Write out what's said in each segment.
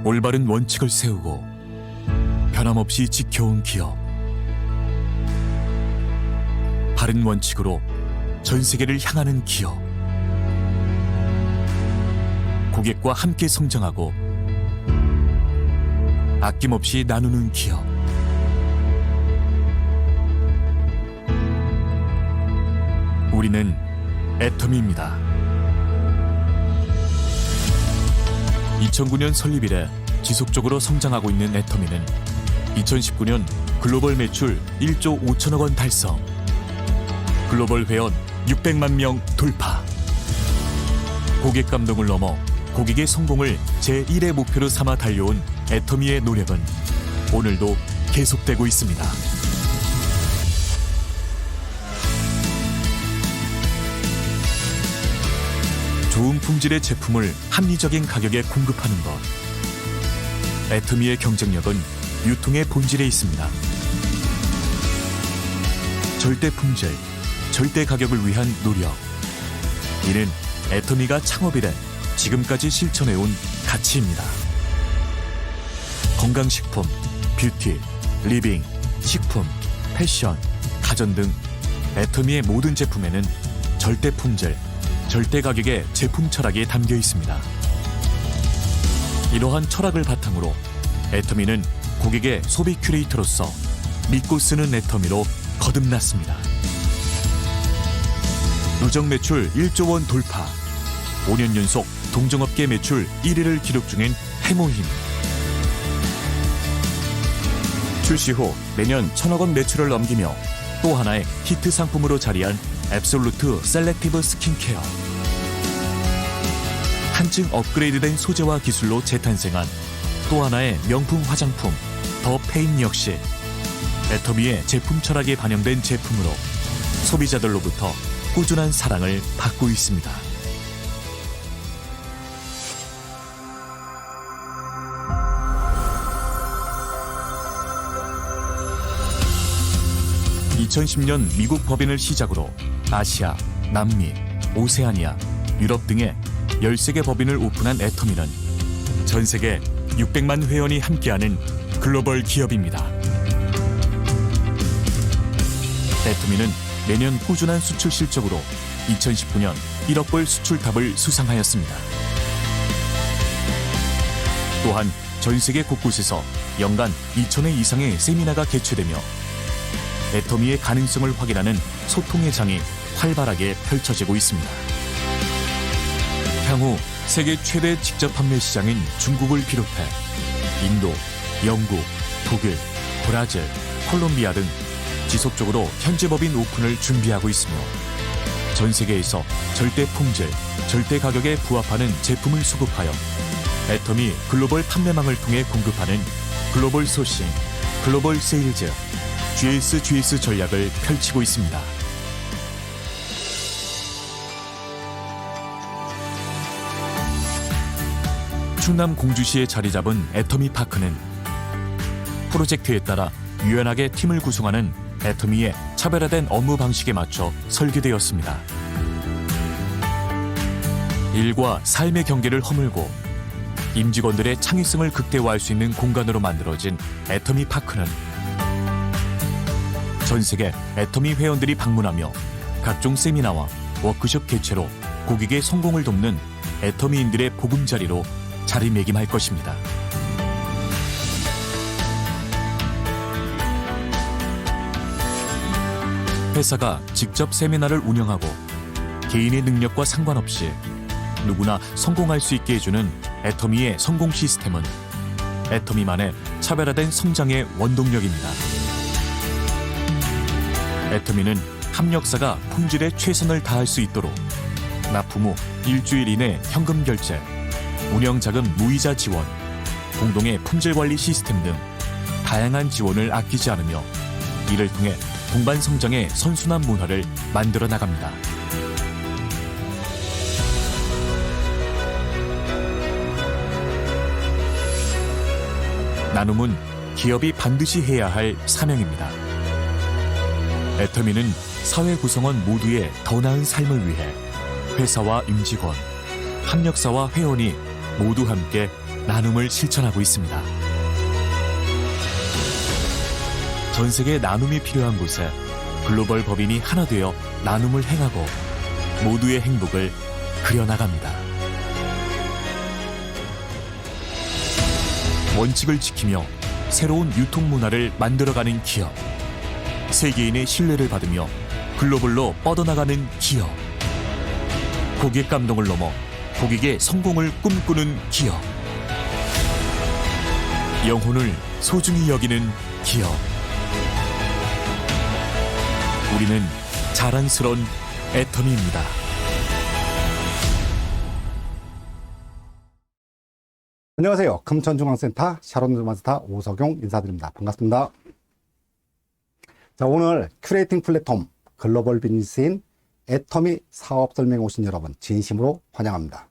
올바른 원칙을 세우고 변함없이 지켜온 기업. 바른 원칙으로 전 세계를 향하는 기업. 고객과 함께 성장하고 아낌없이 나누는 기업. 우리는 애터미입니다. 2009년 설립 이래 지속적으로 성장하고 있는 애터미는 2019년 글로벌 매출 1조 5천억 원 달성, 글로벌 회원 600만 명 돌파. 고객 감동을 넘어 고객의 성공을 제1의 목표로 삼아 달려온 애터미의 노력은 오늘도 계속되고 있습니다. 좋은 품질의 제품을 합리적인 가격에 공급하는 것. 애터미의 경쟁력은 유통의 본질에 있습니다. 절대 품질, 절대 가격을 위한 노력. 이는 애터미가 창업 이래 지금까지 실천해온 가치입니다. 건강식품, 뷰티, 리빙, 식품, 패션, 가전 등 애터미의 모든 제품에는 절대 품질, 절대 가격의 제품 철학이 담겨 있습니다. 이러한 철학을 바탕으로 애터미는 고객의 소비 큐레이터로서 믿고 쓰는 애터미로 거듭났습니다. 누적 매출 1조 원 돌파, 5년 연속 동종업계 매출 1위를 기록 중인 해모힘. 출시 후 매년 1,000억 원 매출을 넘기며 또 하나의 히트 상품으로 자리한 앱솔루트 셀렉티브 스킨케어. 한층 업그레이드된 소재와 기술로 재탄생한 또 하나의 명품 화장품 더 페인 역시 애터미의 제품 철학이 반영된 제품으로 소비자들로부터 꾸준한 사랑을 받고 있습니다. (2010년) 미국 법인을 시작으로 아시아, 남미, 오세아니아, 유럽 등의 13개 법인을 오픈한 애터미는 전 세계 600만 회원이 함께하는 글로벌 기업입니다. 애터미는 매년 꾸준한 수출 실적으로 2019년 1억 불 수출탑을 수상하였습니다. 또한 전 세계 곳곳에서 연간 2,000회 이상의 세미나가 개최되며 애터미의 가능성을 확인하는 소통의 장이 활발하게 펼쳐지고 있습니다. 향후 세계 최대 직접 판매 시장인 중국을 비롯해 인도, 영국, 독일, 브라질, 콜롬비아 등 지속적으로 현지 법인 오픈을 준비하고 있으며 전 세계에서 절대 품질, 절대 가격에 부합하는 제품을 수급하여 애터미 글로벌 판매망을 통해 공급하는 글로벌 소싱, 글로벌 세일즈, GS 전략을 펼치고 있습니다. 충남 공주시에 자리 잡은 애터미 파크는 프로젝트에 따라 유연하게 팀을 구성하는 애터미의 차별화된 업무 방식에 맞춰 설계되었습니다. 일과 삶의 경계를 허물고 임직원들의 창의성을 극대화할 수 있는 공간으로 만들어진 애터미 파크는 전 세계 애터미 회원들이 방문하며 각종 세미나와 워크숍 개최로 고객의 성공을 돕는 애터미인들의 보금자리로 자리매김할 것입니다. 회사가 직접 세미나를 운영하고 개인의 능력과 상관없이 누구나 성공할 수 있게 해주는 애터미의 성공 시스템은 애터미만의 차별화된 성장의 원동력입니다. 애터미는 합력사가 품질에 최선을 다할 수 있도록 납품 후 일주일 이내 현금 결제, 운영자금 무이자 지원, 공동의 품질관리 시스템 등 다양한 지원을 아끼지 않으며 이를 통해 동반 성장의 선순환 문화를 만들어 나갑니다. 나눔은 기업이 반드시 해야 할 사명입니다. 애터미는 사회 구성원 모두의 더 나은 삶을 위해 회사와 임직원, 협력사와 회원이 모두 함께 나눔을 실천하고 있습니다. 전 세계 나눔이 필요한 곳에 글로벌 법인이 하나 되어 나눔을 행하고 모두의 행복을 그려나갑니다. 원칙을 지키며 새로운 유통 문화를 만들어가는 기업. 세계인의 신뢰를 받으며 글로벌로 뻗어나가는 기업. 고객 감동을 넘어 고객의 성공을 꿈꾸는 기업. 영혼을 소중히 여기는 기업. 우리는 자랑스러운 애터미입니다. 안녕하세요. 금천중앙센터 샤론드마스터 오석용 인사드립니다. 반갑습니다. 자, 오늘 큐레이팅 플랫폼 글로벌 비즈니스인 애터미 사업 설명에 오신 여러분 진심으로 환영합니다.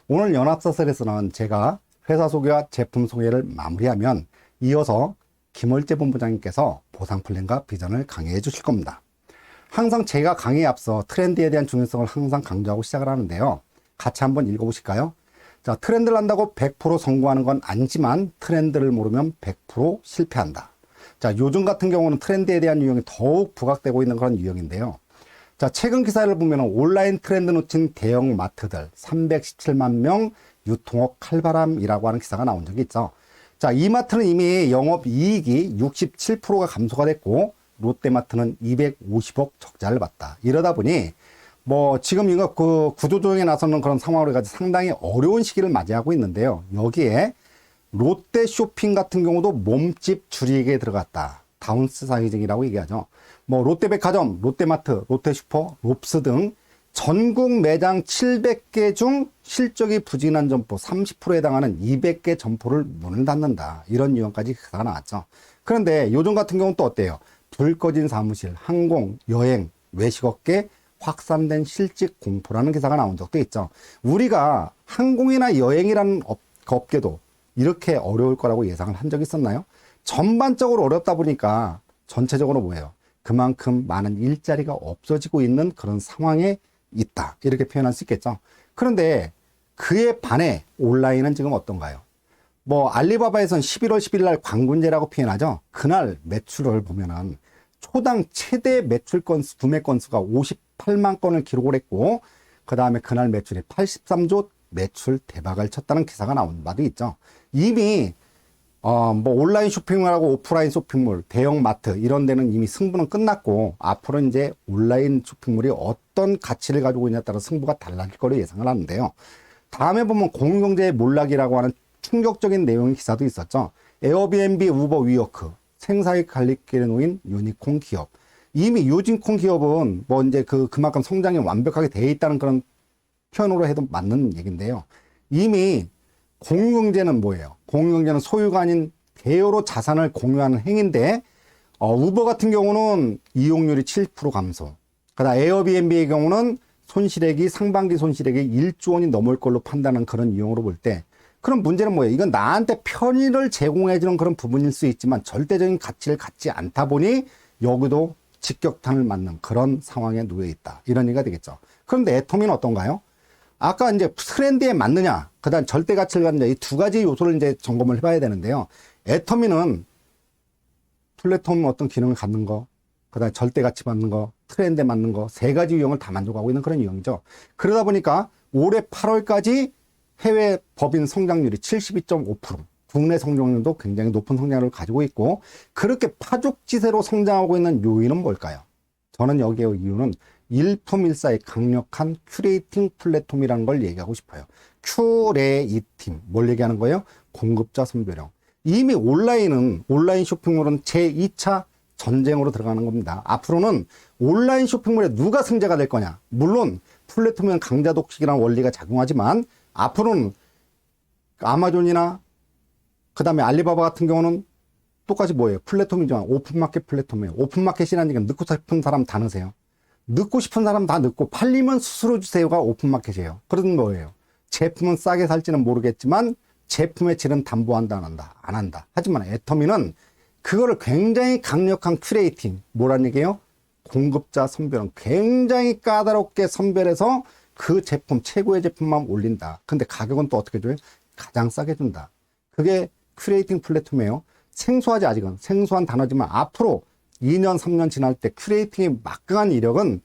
오늘 연합사설에서는 제가 회사 소개와 제품 소개를 마무리하면 이어서 김월재 본부장님께서 보상 플랜과 비전을 강의해 주실 겁니다. 항상 제가 강의에 앞서 트렌드에 대한 중요성을 항상 강조하고 시작을 하는데요. 같이 한번 읽어보실까요? 자, 트렌드를 한다고 100% 성공하는 건 아니지만 트렌드를 모르면 100% 실패한다. 자, 요즘 같은 경우는 트렌드에 대한 유형이 더욱 부각되고 있는 그런 유형인데요. 자, 최근 기사를 보면 온라인 트렌드 놓친 대형 마트들 317만 명 유통업 칼바람이라고 하는 기사가 나온 적이 있죠. 자, 이마트는 이미 영업 이익이 67%가 감소가 됐고 롯데마트는 250억 적자를 봤다. 이러다 보니 지금 이거 구조조정에 나서는 그런 상황으로 가지고 상당히 어려운 시기를 맞이하고 있는데요. 여기에 롯데 쇼핑 같은 경우도 몸집 줄이기에 들어갔다. 다운스 사이징이라고 얘기하죠. 롯데백화점, 롯데마트, 롯데슈퍼, 롭스 등 전국 매장 700개 중 실적이 부진한 점포 30%에 해당하는 200개 점포를 문을 닫는다. 이런 유형까지 기사가 나왔죠. 그런데 요즘 같은 경우는 또 어때요? 불 꺼진 사무실, 항공, 여행, 외식업계 확산된 실직 공포라는 기사가 나온 적도 있죠. 우리가 항공이나 여행이라는 업계도 이렇게 어려울 거라고 예상을 한 적이 있었나요? 전반적으로 어렵다 보니까 전체적으로 뭐예요? 그만큼 많은 일자리가 없어지고 있는 그런 상황에 있다. 이렇게 표현할 수 있겠죠. 그런데 그에 반해 온라인은 지금 어떤가요? 알리바바에서는 11월 10일 날 광군제라고 표현하죠. 그날 매출을 보면은 초당 최대 매출 건수, 구매 건수가 58만 건을 기록을 했고, 그 다음에 그날 매출이 83조 매출 대박을 쳤다는 기사가 나온 바도 있죠. 이미, 온라인 쇼핑몰하고 오프라인 쇼핑몰, 대형 마트, 이런 데는 이미 승부는 끝났고, 앞으로 이제 온라인 쇼핑몰이 어떤 가치를 가지고 있냐에 따라 승부가 달라질 거로 예상을 하는데요. 다음에 보면 공유경제의 몰락이라고 하는 충격적인 내용의 기사도 있었죠. 에어비앤비, 우버, 위워크, 생사의 갈림길에 놓인 유니콘 기업. 이미 유니콘 기업은 이제 그만큼 성장이 완벽하게 되어 있다는 그런 표현으로 해도 맞는 얘기인데요. 이미 공유경제는 뭐예요? 공유경제는 소유가 아닌 대여로 자산을 공유하는 행위인데, 우버 같은 경우는 이용률이 7% 감소. 그다음 에어비앤비의 경우는 손실액이 상반기 손실액이 1조 원이 넘을 걸로 판단하는 그런 유형으로 볼 때, 그럼 문제는 뭐예요? 이건 나한테 편의를 제공해주는 그런 부분일 수 있지만 절대적인 가치를 갖지 않다 보니 여기도 직격탄을 맞는 그런 상황에 놓여 있다. 이런 얘기가 되겠죠. 그런데 애터미는 어떤가요? 아까 이제 트렌드에 맞느냐, 그 다음 절대 가치를 갖느냐, 이 두 가지 요소를 이제 점검을 해봐야 되는데요. 애터미는 플랫폼 어떤 기능을 갖는 거, 그 다음에 절대 가치 맞는 거, 트렌드에 맞는 거, 세 가지 유형을 다 만족하고 있는 그런 유형이죠. 그러다 보니까 올해 8월까지 해외 법인 성장률이 72.5%, 국내 성장률도 굉장히 높은 성장률을 가지고 있고, 그렇게 파죽지세로 성장하고 있는 요인은 뭘까요? 저는 여기의 이유는 일품일사의 강력한 큐레이팅 플랫폼이라는 걸 얘기하고 싶어요. 큐레이팅, 뭘 얘기하는 거예요? 공급자 선별형. 이미 온라인 쇼핑몰은 제2차 전쟁으로 들어가는 겁니다. 앞으로는 온라인 쇼핑몰에 누가 승자가 될 거냐? 물론 플랫폼은 강자 독식이라는 원리가 작용하지만 앞으로는 아마존이나 그 다음에 알리바바 같은 경우는 똑같이 뭐예요? 플랫폼이지만 오픈마켓 플랫폼이에요. 오픈마켓이라는 얘기는 넣고 싶은 사람 다 넣으세요. 넣고 싶은 사람 다 넣고 팔리면 스스로 주세요가 오픈마켓이에요. 그러면 뭐예요? 제품은 싸게 살지는 모르겠지만 제품의 질은 담보한다 안 한다? 안 한다. 하지만 애터미는 그거를 굉장히 강력한 큐레이팅, 뭐란 얘기예요? 공급자 선별은 굉장히 까다롭게 선별해서 그 제품, 최고의 제품만 올린다. 근데 가격은 또 어떻게 줘요? 가장 싸게 준다. 그게 큐레이팅 플랫폼이에요. 생소하지 아직은. 생소한 단어지만 앞으로 2년, 3년 지날 때 큐레이팅의 막강한 이력은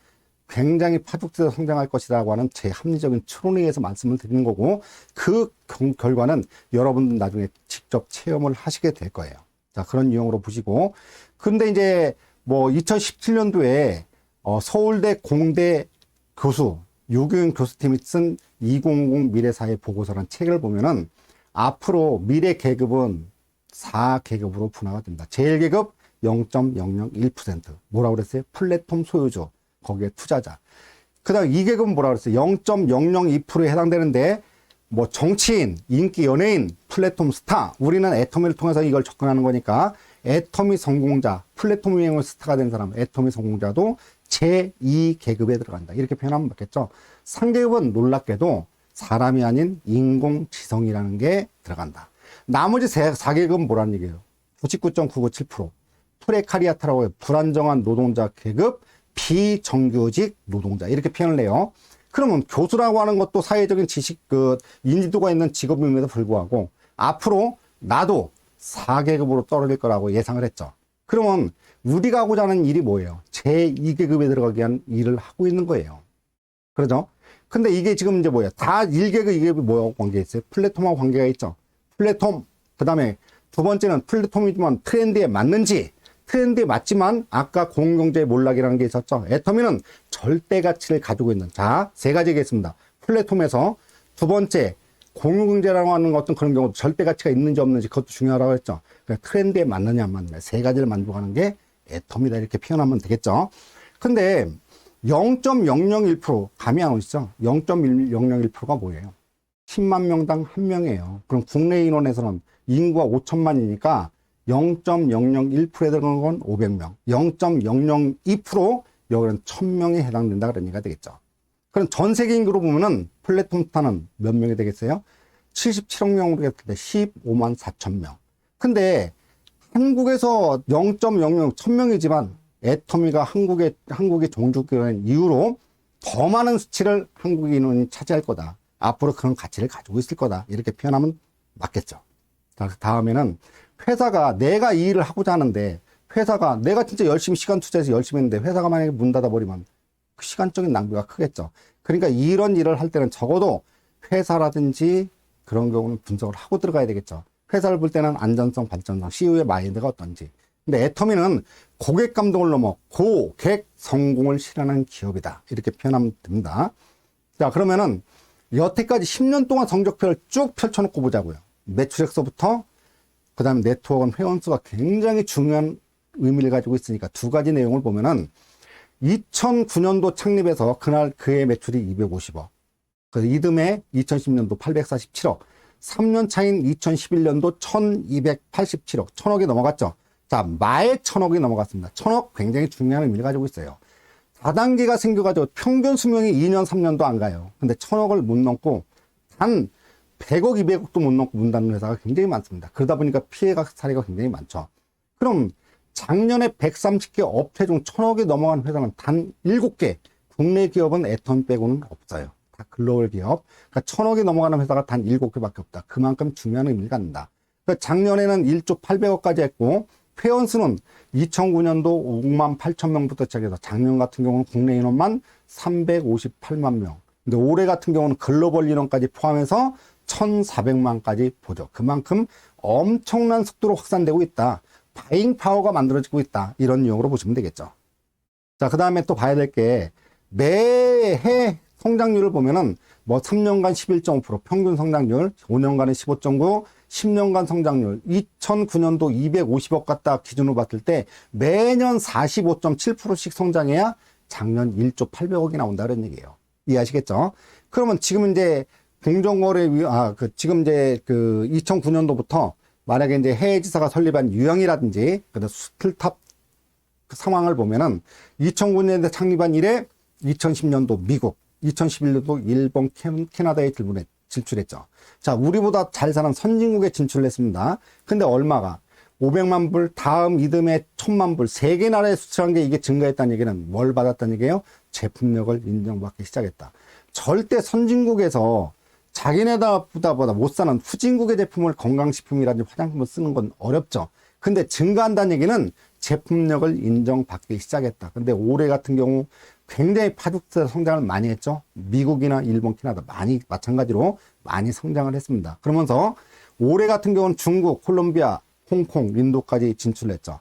굉장히 파죽지대로 성장할 것이라고 하는 제 합리적인 추론에 의해서 말씀을 드리는 거고 그 결과는 여러분들 나중에 직접 체험을 하시게 될 거예요. 자, 그런 유형으로 보시고 근데 이제 뭐 2017년도에 서울대 공대 교수 유교영 교수팀이 쓴 2050 미래사회 보고서라는 책을 보면은 앞으로 미래 계급은 4계급으로 분화가 됩니다. 제일 계급 0.001%. 뭐라고 그랬어요? 플랫폼 소유주. 거기에 투자자. 그 다음 2계급은 뭐라고 그랬어요? 0.002%에 해당되는데, 뭐 정치인, 인기 연예인, 플랫폼 스타. 우리는 애터미를 통해서 이걸 접근하는 거니까, 애터미 성공자, 플랫폼 유행을 스타가 된 사람, 애터미 성공자도 제2계급에 들어간다. 이렇게 표현하면 맞겠죠? 3계급은 놀랍게도 사람이 아닌 인공지성이라는 게 들어간다. 나머지 4계급은 뭐라는 얘기예요? 99.997%. 프레카리아타라고 해요. 불안정한 노동자 계급, 비정규직 노동자. 이렇게 표현을 해요. 그러면 교수라고 하는 것도 사회적인 지식, 인지도가 있는 직업임에도 불구하고 앞으로 나도 4계급으로 떨어질 거라고 예상을 했죠. 그러면 우리가 하고자 하는 일이 뭐예요? 제2계급에 들어가기 위한 일을 하고 있는 거예요. 그러죠? 근데 이게 지금 이제 뭐예요? 다 1계급, 2계급이 뭐하고 관계가 있어요? 플랫폼하고 관계가 있죠. 플랫폼. 그 다음에 두 번째는 플랫폼이지만 트렌드에 맞는지, 트렌드에 맞지만 아까 공공경제의 몰락이라는 게 있었죠. 애터미는 절대 가치를 가지고 있는, 자, 3가지 얘기했습니다. 플랫폼에서 두 번째, 공유경제라고 하는 어떤 그런 경우도 절대 가치가 있는지 없는지 그것도 중요하다고 했죠. 그러니까 트렌드에 맞느냐 안 맞느냐 3가지를 만족하는 게 애터미다 이렇게 표현하면 되겠죠. 근데 0.001% 감이 안 오시죠? 0.001%가 뭐예요? 10만 명당 1명이에요. 그럼 국내 인원에서는 인구가 5천만이니까 0.001%에 들어가는 건 500명. 0.002% 여기는 1000명에 해당된다 그런 얘기가 되겠죠. 그럼 전 세계 인구로 보면은 플랫폼 스타는 몇 명이 되겠어요? 77억 명으로 했을 때 15만 4천 명. 근데 한국에서 0.00 1000명이지만 애터미가 한국의 종주국이라는 이유로 더 많은 수치를 한국인은 차지할 거다. 앞으로 그런 가치를 가지고 있을 거다. 이렇게 표현하면 맞겠죠. 자, 다음에는 회사가 내가 이 일을 하고자 하는데 회사가 내가 진짜 열심히 시간 투자해서 열심히 했는데 회사가 만약에 문 닫아버리면 그 시간적인 낭비가 크겠죠. 그러니까 이런 일을 할 때는 적어도 회사라든지 그런 경우는 분석을 하고 들어가야 되겠죠. 회사를 볼 때는 안전성, 발전성, CEO의 마인드가 어떤지. 근데 애터미는 고객 감동을 넘어 고객 성공을 실현하는 기업이다. 이렇게 표현하면 됩니다. 자, 그러면은 여태까지 10년 동안 성적표를 쭉 펼쳐놓고 보자고요. 매출액서부터 그 다음에 네트워크는 회원수가 굉장히 중요한 의미를 가지고 있으니까 2가지 내용을 보면은 2009년도 창립해서 그날 그의 매출이 250억. 그래서 이듬해 2010년도 847억. 3년 차인 2011년도 1287억. 1000억이 넘어갔죠. 자, 마에 1000억이 넘어갔습니다. 1000억 굉장히 중요한 의미를 가지고 있어요. 4단계가 생겨가지고 평균 수명이 2년, 3년도 안 가요. 근데 1000억을 못 넘고 단 100억, 200억도 못 넘고 문 닫는 회사가 굉장히 많습니다. 그러다 보니까 피해가 사례가 굉장히 많죠. 그럼 작년에 130개 업체 중 1000억이 넘어간 회사는 단 7개. 국내 기업은 애터미 빼고는 없어요. 다 글로벌 기업. 그러니까 1000억이 넘어가는 회사가 단 7개밖에 없다. 그만큼 중요한 의미를 갖는다. 그러니까 작년에는 1조 800억까지 했고 회원수는 2009년도 5만 8천 명부터 시작해서 작년 같은 경우는 국내 인원만 358만 명. 근데 올해 같은 경우는 글로벌 인원까지 포함해서 1,400만까지 보죠. 그만큼 엄청난 속도로 확산되고 있다. 바잉 파워가 만들어지고 있다. 이런 유형으로 보시면 되겠죠. 자, 그 다음에 또 봐야 될 게 매해 성장률을 보면은 뭐 3년간 11.5%, 평균 성장률, 5년간은 15.9, 10년간 성장률, 2009년도 250억 갖다 기준으로 봤을 때 매년 45.7%씩 성장해야 작년 1조 800억이 나온다는 얘기예요. 이해하시겠죠? 그러면 지금 이제 공정거래, 지금 이제 2009년도부터 만약에 이제 해외 지사가 설립한 유형이라든지, 그다음 스틸탑 상황을 보면은 2009년에 창립한 이래 2010년도 미국, 2011년도 일본, 캐나다에 진출했죠. 자, 우리보다 잘 사는 선진국에 진출했습니다. 근데 얼마가? 500만 불, 다음 이듬해 1000만 불, 3개 나라에 수출한 게 이게 증가했다는 얘기는 뭘 받았다는 얘기예요? 제품력을 인정받기 시작했다. 절대 선진국에서 자기네보다 못 사는 후진국의 제품을 건강식품이라든지 화장품을 쓰는 건 어렵죠. 근데 증가한다는 얘기는 제품력을 인정받기 시작했다. 근데 올해 같은 경우 굉장히 파죽지로 성장을 많이 했죠. 미국이나 일본, 캐나다 많이 마찬가지로 많이 성장을 했습니다. 그러면서 올해 같은 경우는 중국, 콜롬비아, 홍콩, 인도까지 진출했죠.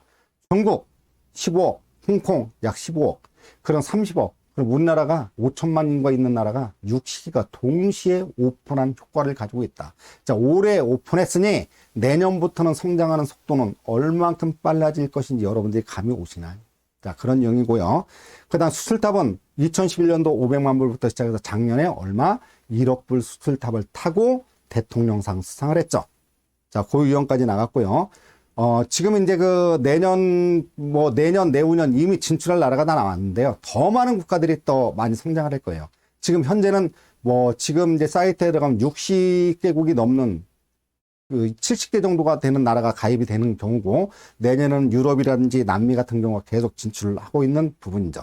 중국 15억, 홍콩 약 15억, 그럼 30억. 그럼 우리나라가 5천만 인구가 있는 나라가 6시기가 동시에 오픈한 효과를 가지고 있다. 자, 올해 오픈했으니 내년부터는 성장하는 속도는 얼만큼 빨라질 것인지 여러분들이 감이 오시나요? 자, 그런 영이고요. 그 다음 수출탑은 2011년도 500만 불부터 시작해서 작년에 얼마? 1억 불 수출탑을 타고 대통령상 수상을 했죠. 자, 고유위원까지 나갔고요. 지금 이제 내년, 내후년 이미 진출할 나라가 다 나왔는데요. 더 많은 국가들이 더 많이 성장을 할 거예요. 지금 현재는 지금 이제 사이트에 들어가면 60개국이 넘는 70개 정도가 되는 나라가 가입이 되는 경우고, 내년은 유럽이라든지 남미 같은 경우가 계속 진출을 하고 있는 부분이죠.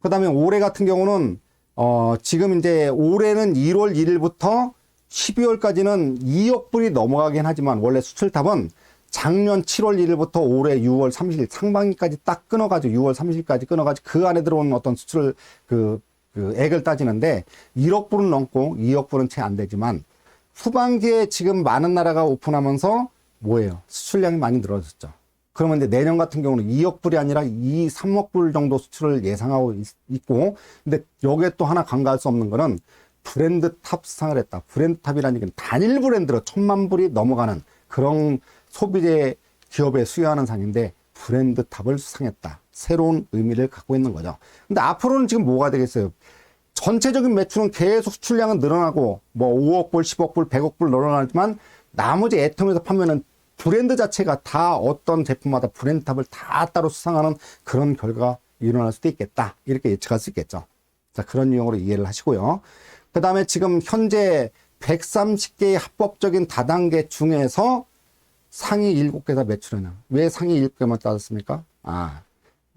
그 다음에 올해 같은 경우는, 지금 이제 올해는 1월 1일부터 12월까지는 2억 불이 넘어가긴 하지만 원래 수출탑은 작년 7월 1일부터 올해 6월 30일 상반기까지 딱 끊어가지고 6월 30일까지 끊어가지고 그 안에 들어오는 어떤 수출 액을 따지는데 1억 불은 넘고 2억 불은 채 안 되지만 후반기에 지금 많은 나라가 오픈하면서 뭐예요? 수출량이 많이 늘어졌죠. 그러면 이제 내년 같은 경우는 2억 불이 아니라 3억 불 정도 수출을 예상하고 있고, 근데 여기에 또 하나 간과할 수 없는 거는 브랜드 탑 수상을 했다. 브랜드 탑이라는 얘기는 단일 브랜드로 1,000만 불이 넘어가는 그런 소비재 기업에 수여하는 상인데 브랜드 탑을 수상했다. 새로운 의미를 갖고 있는 거죠. 근데 앞으로는 지금 뭐가 되겠어요? 전체적인 매출은 계속 수출량은 늘어나고 5억 불, 10억 불, 100억 불 늘어나지만 나머지 애텀에서 판매는 브랜드 자체가 다 어떤 제품마다 브랜드 탑을 다 따로 수상하는 그런 결과가 일어날 수도 있겠다. 이렇게 예측할 수 있겠죠. 자, 그런 유형으로 이해를 하시고요. 그 다음에 지금 현재 130개의 합법적인 다단계 중에서 상위 7개가 매출하냐. 왜 상위 7개만 따졌습니까?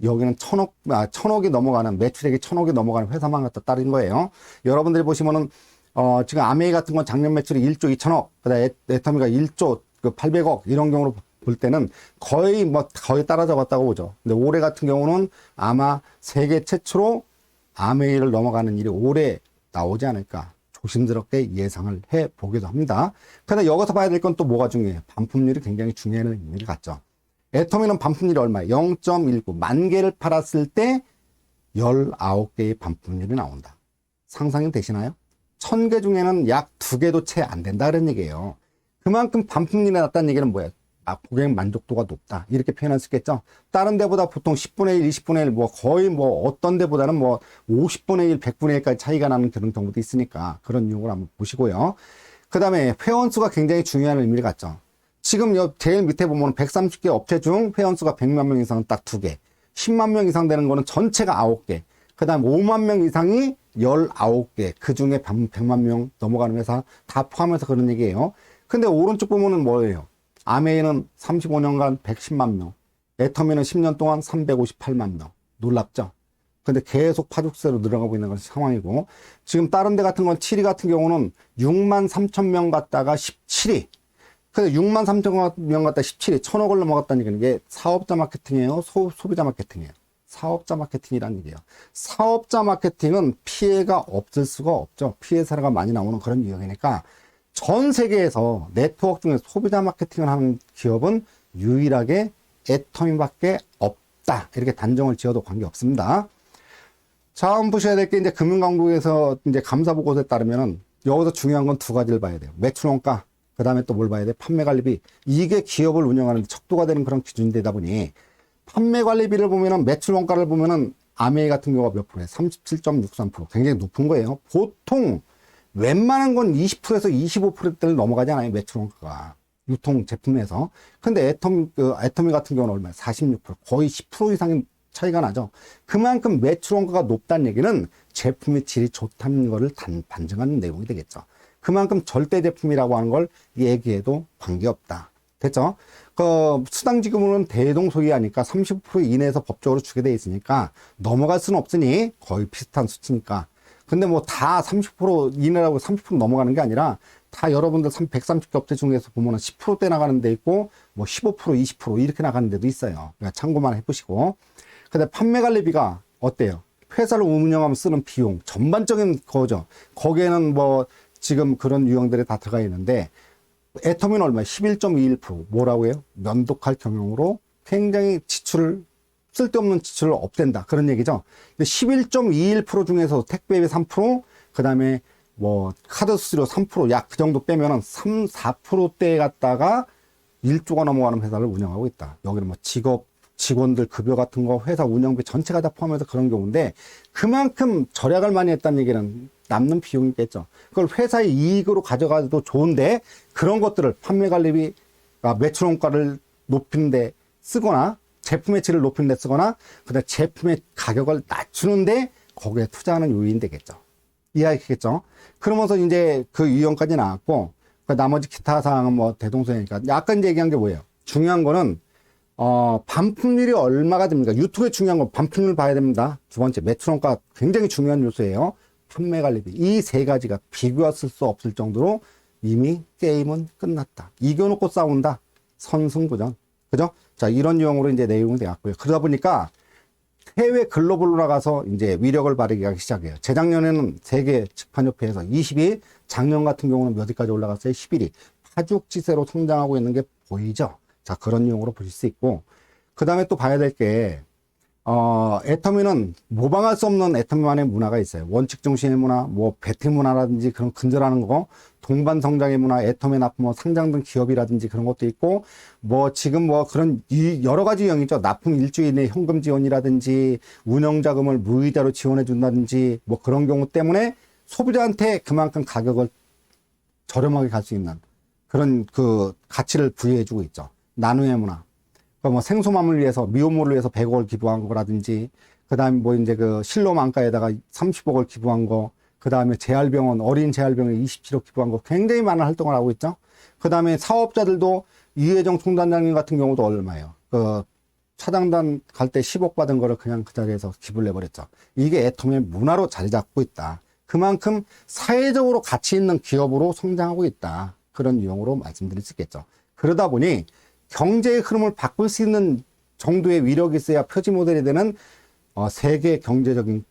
여기는 1,000억이 넘어가는, 매출액이 1,000억이 넘어가는 회사만 갖다 따른 거예요. 여러분들이 보시면은, 지금 아메이 같은 건 작년 매출이 1조 2천억, 그 다음에 애터미가 1조 800억, 이런 경우로 볼 때는 거의 따라잡았다고 보죠. 근데 올해 같은 경우는 아마 세계 최초로 아메이를 넘어가는 일이 올해 나오지 않을까. 조심스럽게 예상을 해 보기도 합니다. 그런데 여기서 봐야 될 건 또 뭐가 중요해요? 반품률이 굉장히 중요한 의미를 갖죠. 애터미는 반품률이 얼마예요? 0.19. 만 개를 팔았을 때 19개의 반품률이 나온다. 상상이 되시나요? 1,000개 중에는 약 2개도 채 안 된다 그런 얘기예요. 그만큼 반품률이 낮다는 얘기는 뭐예요? 고객 만족도가 높다. 이렇게 표현할 수 있겠죠? 다른 데보다 보통 10분의 1, 20분의 1, 거의 어떤 데보다는 50분의 1, 100분의 1까지 차이가 나는 그런 경우도 있으니까 그런 이유를 한번 보시고요. 그 다음에 회원수가 굉장히 중요한 의미를 갖죠. 지금 제일 밑에 보면 130개 업체 중 회원수가 100만 명 이상은 딱 2개, 10만 명 이상 되는 거는 전체가 9개, 그 다음 5만 명 이상이 19개, 그 중에 100만 명 넘어가는 회사 다 포함해서 그런 얘기예요. 근데 오른쪽 보면은 뭐예요? 아메이는 35년간 110만 명, 애터미는 10년 동안 358만 명. 놀랍죠? 근데 계속 파죽세로 늘어가고 있는 것이 상황이고, 지금 다른 데 같은 건 7위 같은 경우는 6만 3천 명 갔다가 17위. 그래서 6만 3천 명 갔다가 17위, 1,000억을 넘어갔다는 얘기는 이게 사업자 마케팅이에요? 소비자 마케팅이에요? 사업자 마케팅이라는 얘기예요. 사업자 마케팅은 피해가 없을 수가 없죠. 피해 사례가 많이 나오는 그런 유형이니까 전 세계에서 네트워크 중에 소비자 마케팅을 하는 기업은 유일하게 애터미밖에 없다. 이렇게 단정을 지어도 관계없습니다. 다음 보셔야 될 게 이제 금융강국에서 이제 감사 보고서에 따르면은 여기서 중요한 건 2가지를 봐야 돼요. 매출 원가, 그 다음에 또 뭘 봐야 돼? 판매 관리비. 이게 기업을 운영하는 척도가 되는 그런 기준이 되다 보니 판매 관리비를 보면은 매출 원가를 보면은 아메이 같은 경우가 몇 프로예요? 37.63%. 굉장히 높은 거예요. 보통 웬만한 건 20%에서 25%대를 넘어가지 않아요, 매출 원가가. 유통 제품에서. 근데 애터미 같은 경우는 얼마예요? 46%. 거의 10% 이상의 차이가 나죠. 그만큼 매출 원가가 높다는 얘기는 제품의 질이 좋다는 것을 반증하는 내용이 되겠죠. 그만큼 절대 제품이라고 하는 걸 얘기해도 관계없다. 됐죠? 수당지급은 대동소이하니까 30% 이내에서 법적으로 주게 돼 있으니까 넘어갈 수는 없으니 거의 비슷한 수치니까. 근데 뭐 다 30% 이내라고 30% 넘어가는 게 아니라 다 여러분들 130개 업체 중에서 보면은 10%대 나가는 데 있고 뭐 15%, 20% 이렇게 나가는 데도 있어요. 그러니까 참고만 해보시고. 근데 판매 관리비가 어때요? 회사를 운영하면 쓰는 비용 전반적인 거죠. 거기에는 뭐 지금 그런 유형들이 다 들어가 있는데 애터미는 얼마예요? 11.21%. 뭐라고 해요? 면독할 경영으로 굉장히 지출을 쓸데없는 지출을 없앤다. 그런 얘기죠. 근데 11.21% 중에서 택배비 3%, 그 다음에 뭐 카드 수수료 3%, 약 그 정도 빼면은 3, 4%대 갖다가 1조가 넘어가는 회사를 운영하고 있다. 여기는 뭐 직원들 급여 같은 거, 회사 운영비 전체가 다 포함해서 그런 경우인데 그만큼 절약을 많이 했다는 얘기는 남는 비용이 있겠죠. 그걸 회사의 이익으로 가져가도 좋은데 그런 것들을 판매 관리비, 매출 원가를 높이는데 쓰거나 제품의 질을 높이는 데 쓰거나 그다음 제품의 가격을 낮추는데 거기에 투자하는 요인이 되겠죠. 이해하시겠죠? 그러면서 이제 그 유형까지 나왔고 그 나머지 기타 사항은 뭐 대동소이니까 아까 이제 얘기한 게 뭐예요? 중요한 거는 반품률이 얼마가 됩니까? 유통에 중요한 건 반품률 봐야 됩니다. 두 번째 매출 원가 굉장히 중요한 요소예요. 판매 관리비. 이 세 가지가 비교할 수 없을 정도로 이미 게임은 끝났다. 이겨놓고 싸운다. 선승부전. 그죠? 자, 이런 유형으로 이제 내용이 되었고요. 그러다 보니까 해외 글로벌로 나가서 이제 위력을 발휘하기 시작해요. 재작년에는 세계 직판협회에서 20위, 작년 같은 경우는 몇 위까지 올라갔어요? 11위. 파죽지세로 성장하고 있는 게 보이죠? 자, 그런 유형으로 보실 수 있고. 그 다음에 또 봐야 될 게, 애터미는 모방할 수 없는 애터미만의 문화가 있어요. 원칙 중심의 문화, 뭐 배팅 문화라든지 그런 근절하는 거, 동반 성장의 문화, 애터미 납품, 뭐 상장된 기업이라든지 그런 것도 있고, 뭐 지금 뭐 그런 여러 가지 유형이죠. 납품 일주일 내 현금 지원이라든지 운영 자금을 무이자로 지원해 준다든지 뭐 그런 경우 때문에 소비자한테 그만큼 가격을 저렴하게 갈 수 있는 그런 그 가치를 부여해 주고 있죠. 나눔의 문화. 그러니까 뭐 생소맘을 위해서 미혼모를 위해서 100억을 기부한 거라든지 그다음에 뭐 이제 그 실로 안가에다가 30억을 기부한 거, 그다음에 재활병원 어린 재활병원에 27억 기부한 거 굉장히 많은 활동을 하고 있죠. 그다음에 사업자들도 이회정 총단장님 같은 경우도 얼마예요? 그 차장단 갈 때 10억 받은 거를 그냥 그 자리에서 기부를 내버렸죠. 이게 애터미의 문화로 자리 잡고 있다. 그만큼 사회적으로 가치 있는 기업으로 성장하고 있다. 그런 유형으로 말씀드릴 수 있겠죠. 그러다 보니 경제의 흐름을 바꿀 수 있는 정도의 위력이 있어야 표지 모델이 되는 세계적인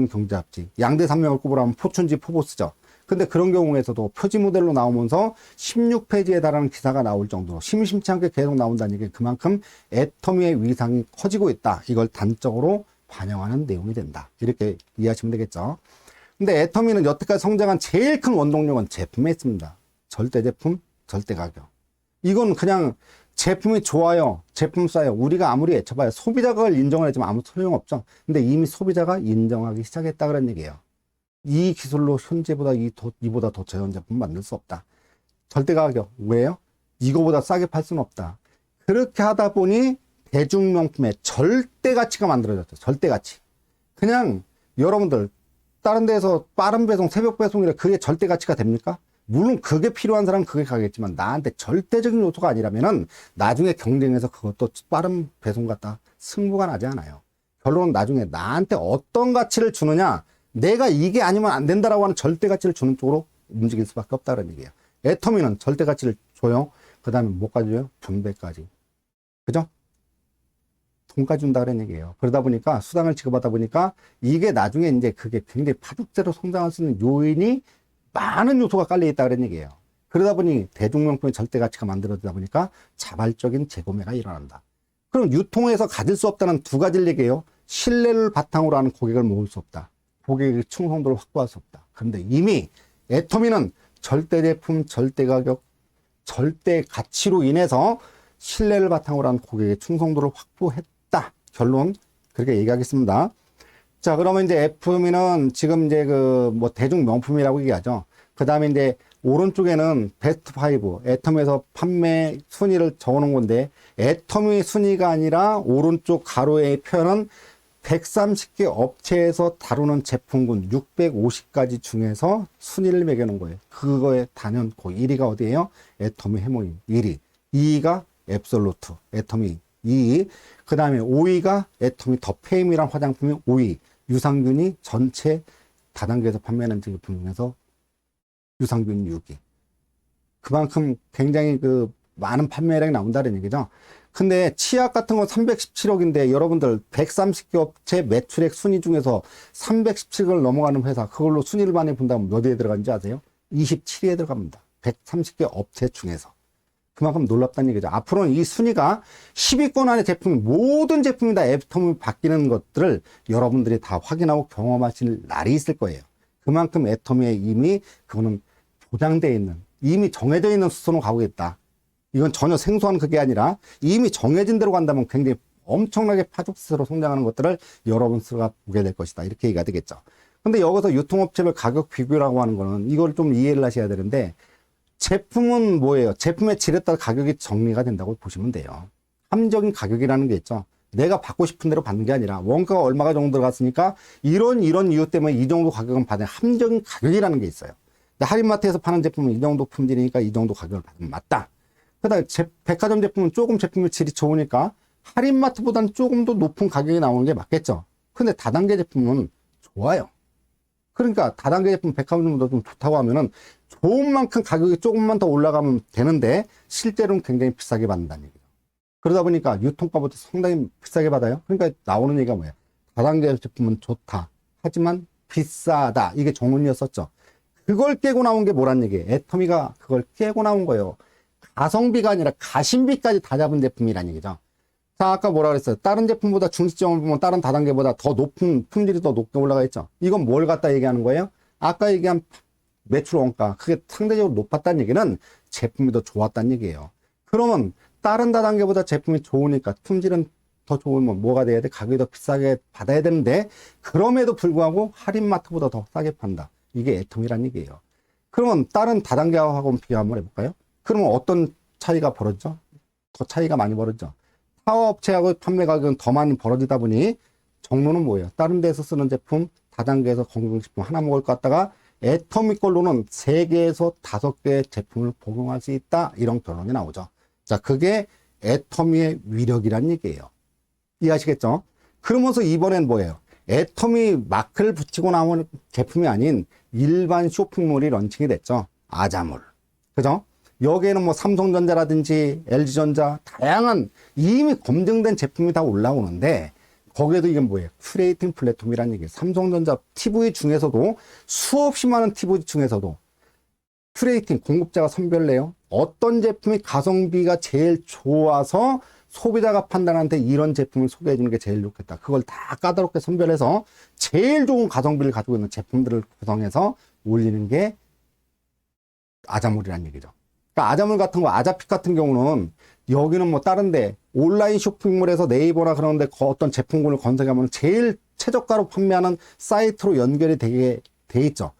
경제 잡지. 양대 산맥을 꼽으라면 포춘지 포보스죠. 근데 그런 경우에서도 표지 모델로 나오면서 16페이지에 달하는 기사가 나올 정도로 심심치 않게 계속 나온다는 게 그만큼 애터미의 위상이 커지고 있다. 이걸 단적으로 반영하는 내용이 된다. 이렇게 이해하시면 되겠죠. 근데 애터미는 여태까지 성장한 제일 큰 원동력은 제품에 있습니다. 절대 제품, 절대 가격. 이건 그냥 제품이 좋아요. 제품 싸요. 우리가 아무리 애쳐봐요. 소비자가 인정을 했지만 아무 소용없죠. 근데 이미 소비자가 인정하기 시작했다 그런 얘기예요. 이 기술로 현재보다 이보다 더 저렴한 제품 만들 수 없다. 절대 가격. 왜요? 이거보다 싸게 팔 수는 없다. 그렇게 하다 보니 대중명품의 절대 가치가 만들어졌죠. 절대 가치. 그냥 여러분들 다른 데에서 빠른 배송, 새벽 배송이라 그게 절대 가치가 됩니까? 물론 그게 필요한 사람은 그게 가겠지만 나한테 절대적인 요소가 아니라면은 나중에 경쟁에서 그것도 빠른 배송 갖다 승부가 나지 않아요. 결론은 나중에 나한테 어떤 가치를 주느냐, 내가 이게 아니면 안 된다라고 하는 절대 가치를 주는 쪽으로 움직일 수밖에 없다는 얘기예요. 애터미는 절대 가치를 줘요. 그 다음에 뭐까지 줘요? 분배까지. 그죠? 돈까지 준다는 얘기예요. 그러다 보니까 수당을 지급하다 보니까 이게 나중에 이제 그게 굉장히 파죽제로 성장할 수 있는 요인이 많은 요소가 깔려있다 그런 얘기예요. 그러다 보니 대중명품의 절대 가치가 만들어지다 보니까 자발적인 재구매가 일어난다. 그럼 유통에서 가질 수 없다는 두 가지를 얘기해요. 신뢰를 바탕으로 하는 고객을 모을 수 없다. 고객의 충성도를 확보할 수 없다. 그런데 이미 애터미는 절대 제품, 절대 가격, 절대 가치로 인해서 신뢰를 바탕으로 하는 고객의 충성도를 확보했다. 결론 그렇게 얘기하겠습니다. 자, 그러면 이제 애터미는 지금 이제 뭐 대중 명품이라고 얘기하죠. 그 다음에 이제 오른쪽에는 베스트 5, 애터미에서 판매 순위를 적어 놓은 건데, 애터미 순위가 아니라 오른쪽 가로의 표현은 130개 업체에서 다루는 제품군 650가지 중에서 순위를 매겨 놓은 거예요. 그거에 단연코 1위가 어디예요? 애터미 해모임 1위. 2위가 앱솔루트, 애터미 2위. 그 다음에 5위가 애터미 더 페임이란 화장품이 5위. 유산균이 전체 다단계에서 판매하는 제품 중에서 유산균 6위. 그만큼 굉장히 그 많은 판매량이 나온다는 얘기죠. 근데 치약 같은 건 317억인데 여러분들 130개 업체 매출액 순위 중에서 317억을 넘어가는 회사, 그걸로 순위를 많이 본다면 몇 위에 들어간지 아세요? 27위에 들어갑니다. 130개 업체 중에서. 그만큼 놀랍다는 얘기죠. 앞으로는 이 순위가 10위권 안에 제품, 모든 제품이 다 애텀이 바뀌는 것들을 여러분들이 다 확인하고 경험하실 날이 있을 거예요. 그만큼 애텀이 이미 그거는 보장되어 있는, 이미 정해져 있는 수순으로 가고 있다. 이건 전혀 생소한 그게 아니라 이미 정해진 대로 간다면 굉장히 엄청나게 파죽스로 성장하는 것들을 여러분 스스로가 보게 될 것이다. 이렇게 얘기가 되겠죠. 근데 여기서 유통업체별 가격 비교라고 하는 거는 이걸 좀 이해를 하셔야 되는데, 제품은 뭐예요? 제품의 질에 따라 가격이 정리가 된다고 보시면 돼요. 함정인 가격이라는 게 있죠. 내가 받고 싶은 대로 받는 게 아니라 원가가 얼마가 정도 들어갔으니까 이런 이유 때문에 이 정도 가격은 받는 함정인 가격이라는 게 있어요. 할인마트에서 파는 제품은 이 정도 품질이니까 이 정도 가격을 받으면 맞다. 그다음에 백화점 제품은 조금 제품의 질이 좋으니까 할인마트보다는 조금 더 높은 가격이 나오는 게 맞겠죠. 근데 다단계 제품은 좋아요. 그러니까 다단계 제품 백화점보다 좀 좋다고 하면은 좋은 만큼 가격이 조금만 더 올라가면 되는데 실제로는 굉장히 비싸게 받는다는 얘기죠. 그러다 보니까 유통가보다 상당히 비싸게 받아요. 그러니까 나오는 얘기가 뭐예요? 다단계 제품은 좋다. 하지만 비싸다. 이게 정론이었었죠. 그걸 깨고 나온 게 뭐란 얘기예요? 애터미가 그걸 깨고 나온 거예요. 가성비가 아니라 가심비까지 다 잡은 제품이란 얘기죠. 자, 아까 뭐라 그랬어요? 다른 제품보다 중시점을 보면 다른 다단계보다 더 높은 품질이 더 높게 올라가 있죠. 이건 뭘 갖다 얘기하는 거예요? 아까 얘기한 매출 원가, 그게 상대적으로 높았다는 얘기는 제품이 더 좋았다는 얘기예요. 그러면 다른 다단계보다 제품이 좋으니까 품질은 더 좋으면 뭐가 돼야 돼? 가격이 더 비싸게 받아야 되는데, 그럼에도 불구하고 할인마트보다 더 싸게 판다. 이게 애통이란 얘기예요. 그러면 다른 다단계하고 비교 한번 해볼까요? 그러면 어떤 차이가 벌어지죠? 더 차이가 많이 벌어지죠. 타워업체하고 판매 가격은 더 많이 벌어지다 보니 정론은 뭐예요? 다른 데서 쓰는 제품, 다단계에서 건강식품 하나 먹을 것 같다가 애터미 걸로는 3개에서 5개의 제품을 복용할 수 있다. 이런 결론이 나오죠. 자, 그게 애터미의 위력이란 얘기예요. 이해하시겠죠? 그러면서 이번엔 뭐예요? 애터미 마크를 붙이고 나온 제품이 아닌 일반 쇼핑몰이 런칭이 됐죠. 아자몰. 그죠? 여기에는 뭐 삼성전자라든지 LG전자 다양한 이미 검증된 제품이 다 올라오는데, 거기에도 이게 뭐예요? 큐레이팅 플랫폼이라는 얘기예요. 삼성전자 TV 중에서도 수없이 많은 TV 중에서도 큐레이팅 공급자가 선별해요. 어떤 제품이 가성비가 제일 좋아서 소비자가 판단하는데 이런 제품을 소개해 주는 게 제일 좋겠다. 그걸 다 까다롭게 선별해서 제일 좋은 가성비를 가지고 있는 제품들을 구성해서 올리는 게 아자몰이라는 얘기죠. 그러니까 아자몰 같은 거, 아자픽 같은 경우는 여기는 뭐 다른데 온라인 쇼핑몰에서 네이버나 그런데 어떤 제품군을 검색하면 제일 최저가로 판매하는 사이트로 연결이 되게 돼 있죠.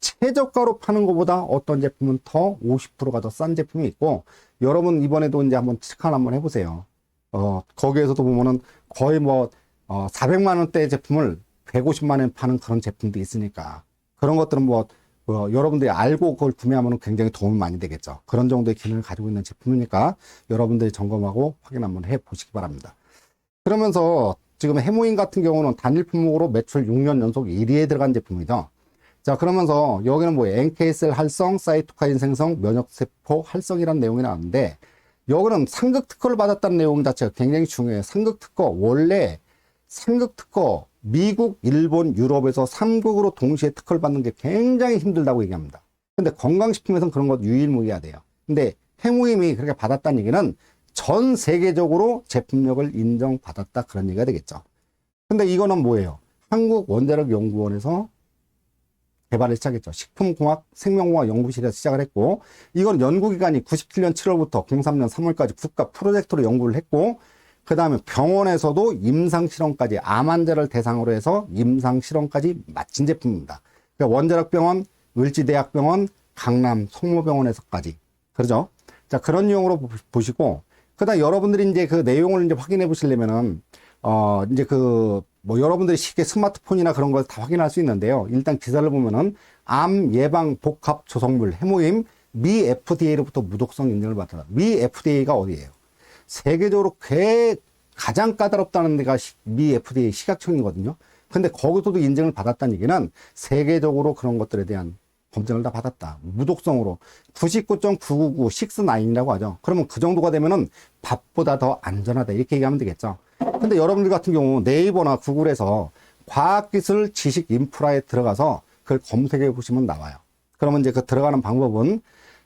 최저가로 파는 것보다 어떤 제품은 더 50%가 더 싼 제품이 있고, 여러분 이번에도 이제 한번 체크 한번 해보세요. 거기에서도 보면은 거의 뭐 400만 원대 제품을 150만 원에 파는 그런 제품도 있으니까, 그런 것들은 뭐 여러분들이 알고 그걸 구매하면 굉장히 도움이 많이 되겠죠. 그런 정도의 기능을 가지고 있는 제품이니까 여러분들이 점검하고 확인 한번 해 보시기 바랍니다. 그러면서 지금 해모인 같은 경우는 단일 품목으로 매출 6년 연속 1위에 들어간 제품이죠. 자, 그러면서 여기는 뭐 NK셀 활성, 사이토카인 생성, 면역세포 활성이라는 내용이 나왔는데, 여기는 상극 특허를 받았다는 내용 자체가 굉장히 중요해요. 상극 특허, 원래 상극 특허 미국, 일본, 유럽에서 3국으로 동시에 특허를 받는 게 굉장히 힘들다고 얘기합니다. 근데 건강식품에서는 그런 것 유일무이해야 돼요. 근데 해무임이 그렇게 받았다는 얘기는 전 세계적으로 제품력을 인정받았다, 그런 얘기가 되겠죠. 근데 이거는 뭐예요? 한국원자력연구원에서 개발을 시작했죠. 식품공학, 생명공학 연구실에서 시작을 했고, 이건 연구기간이 97년 7월부터 03년 3월까지 국가 프로젝트로 연구를 했고, 그 다음에 병원에서도 임상실험까지, 암 환자를 대상으로 해서 임상실험까지 마친 제품입니다. 그러니까 원자력병원, 을지대학병원, 강남 성모병원에서까지. 그러죠? 자, 그런 내용으로 보시고, 그 다음 여러분들이 이제 그 내용을 이제 확인해 보시려면은, 이제 뭐 여러분들이 쉽게 스마트폰이나 그런 걸 다 확인할 수 있는데요. 일단 기사를 보면은 암 예방 복합 조성물 해모임 미 FDA로부터 무독성 인증을 받았다. 미 FDA가 어디예요? 세계적으로 가장 까다롭다는 데가 미 FDA 식약청이거든요. 근데 거기서도 인증을 받았다는 얘기는 세계적으로 그런 것들에 대한 검증을 다 받았다. 무독성으로 99.999 6-9이라고 하죠. 그러면 그 정도가 되면은 밥보다 더 안전하다 이렇게 얘기하면 되겠죠. 근데 여러분들 같은 경우 네이버나 구글에서 과학기술 지식 인프라에 들어가서 그걸 검색해 보시면 나와요. 그러면 이제 그 들어가는 방법은,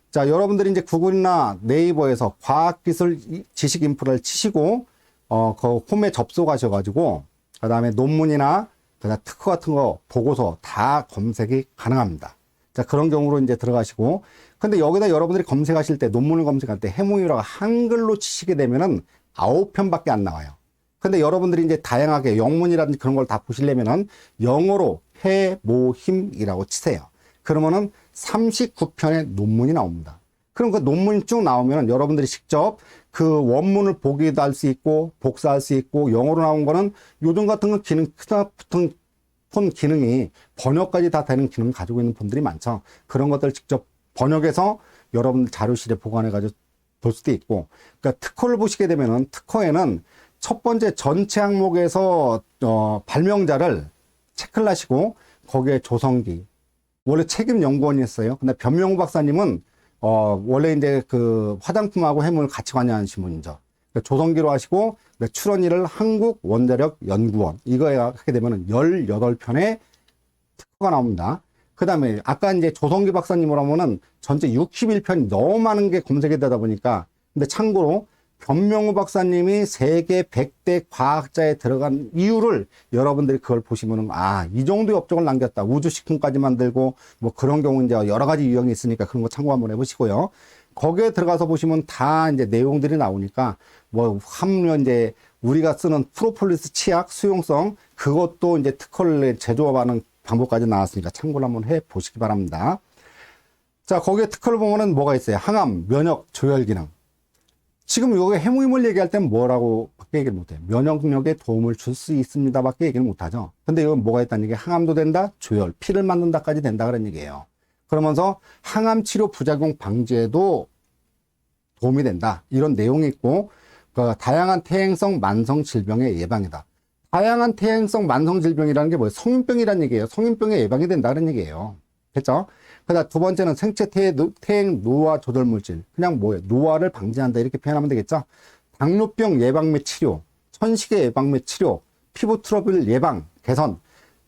자, 여러분들이 이제 구글이나 네이버에서 과학기술 지식 인프라를 치시고 그 홈에 접속하셔가지고 그 다음에 논문이나 그다음 특허 같은 거 보고서 다 검색이 가능합니다. 자, 그런 경우로 이제 들어가시고, 근데 여기다 여러분들이 검색하실 때, 논문을 검색할 때 해모임이라고 한글로 치시게 되면은 9편밖에 안 나와요. 근데 여러분들이 이제 다양하게 영문이라든지 그런 걸 다 보시려면은 영어로 해모힘이라고 치세요. 그러면은 39편의 논문이 나옵니다. 그럼 그 논문이 쭉 나오면 여러분들이 직접 그 원문을 보기도 할 수 있고 복사할 수 있고, 영어로 나온 거는 요즘 같은 건 기능, 스마트폰 기능이 번역까지 다 되는 기능을 가지고 있는 분들이 많죠. 그런 것들 직접 번역해서 여러분들 자료실에 보관해 가지고 볼 수도 있고, 그러니까 특허를 보시게 되면은 특허에는 첫 번째 전체 항목에서 발명자를 체크를 하시고 거기에 조성기, 원래 책임 연구원이었어요. 근데 변명우 박사님은 원래 이제 그 화장품하고 해물을 같이 관여하신 분이죠. 그러니까 조성기로 하시고 출원일을 한국원자력연구원, 이거에 하게 되면은 18편의 특허가 나옵니다. 그 다음에 아까 이제 조성기 박사님으로 하면은 전체 61편이 너무 많은 게 검색이 되다 보니까, 근데 참고로 변명우 박사님이 세계 100대 과학자에 들어간 이유를 여러분들이 그걸 보시면은, 아, 이 정도의 업적을 남겼다. 우주식품까지 만들고, 뭐 그런 경우 이제 여러 가지 유형이 있으니까 그런 거 참고 한번 해보시고요. 거기에 들어가서 보시면 다 이제 내용들이 나오니까, 뭐, 함유 이제 우리가 쓰는 프로폴리스 치약 수용성, 그것도 이제 특허를 제조하는 방법까지 나왔으니까 참고를 한번 해 보시기 바랍니다. 자, 거기에 특허를 보면은 뭐가 있어요? 항암, 면역, 조혈 기능. 지금 여기 해모임을 얘기할 땐 뭐라고 밖에 얘기를 못해요. 면역력에 도움을 줄 수 있습니다 밖에 얘기를 못하죠. 근데 이건 뭐가 있다는 얘기? 항암도 된다, 조혈, 피를 만든다까지 된다 그런 얘기예요. 그러면서 항암 치료 부작용 방지에도 도움이 된다, 이런 내용이 있고, 그 다양한 퇴행성 만성 질병의 예방이다. 다양한 퇴행성 만성 질병이라는 게 뭐예요? 성인병이라는 얘기예요. 성인병의 예방이 된다는 얘기예요. 됐죠? 그다음 두 번째는 생체 퇴행 노화 조절 물질. 그냥 뭐예요? 노화를 방지한다 이렇게 표현하면 되겠죠? 당뇨병 예방 및 치료, 천식의 예방 및 치료, 피부 트러블 예방, 개선.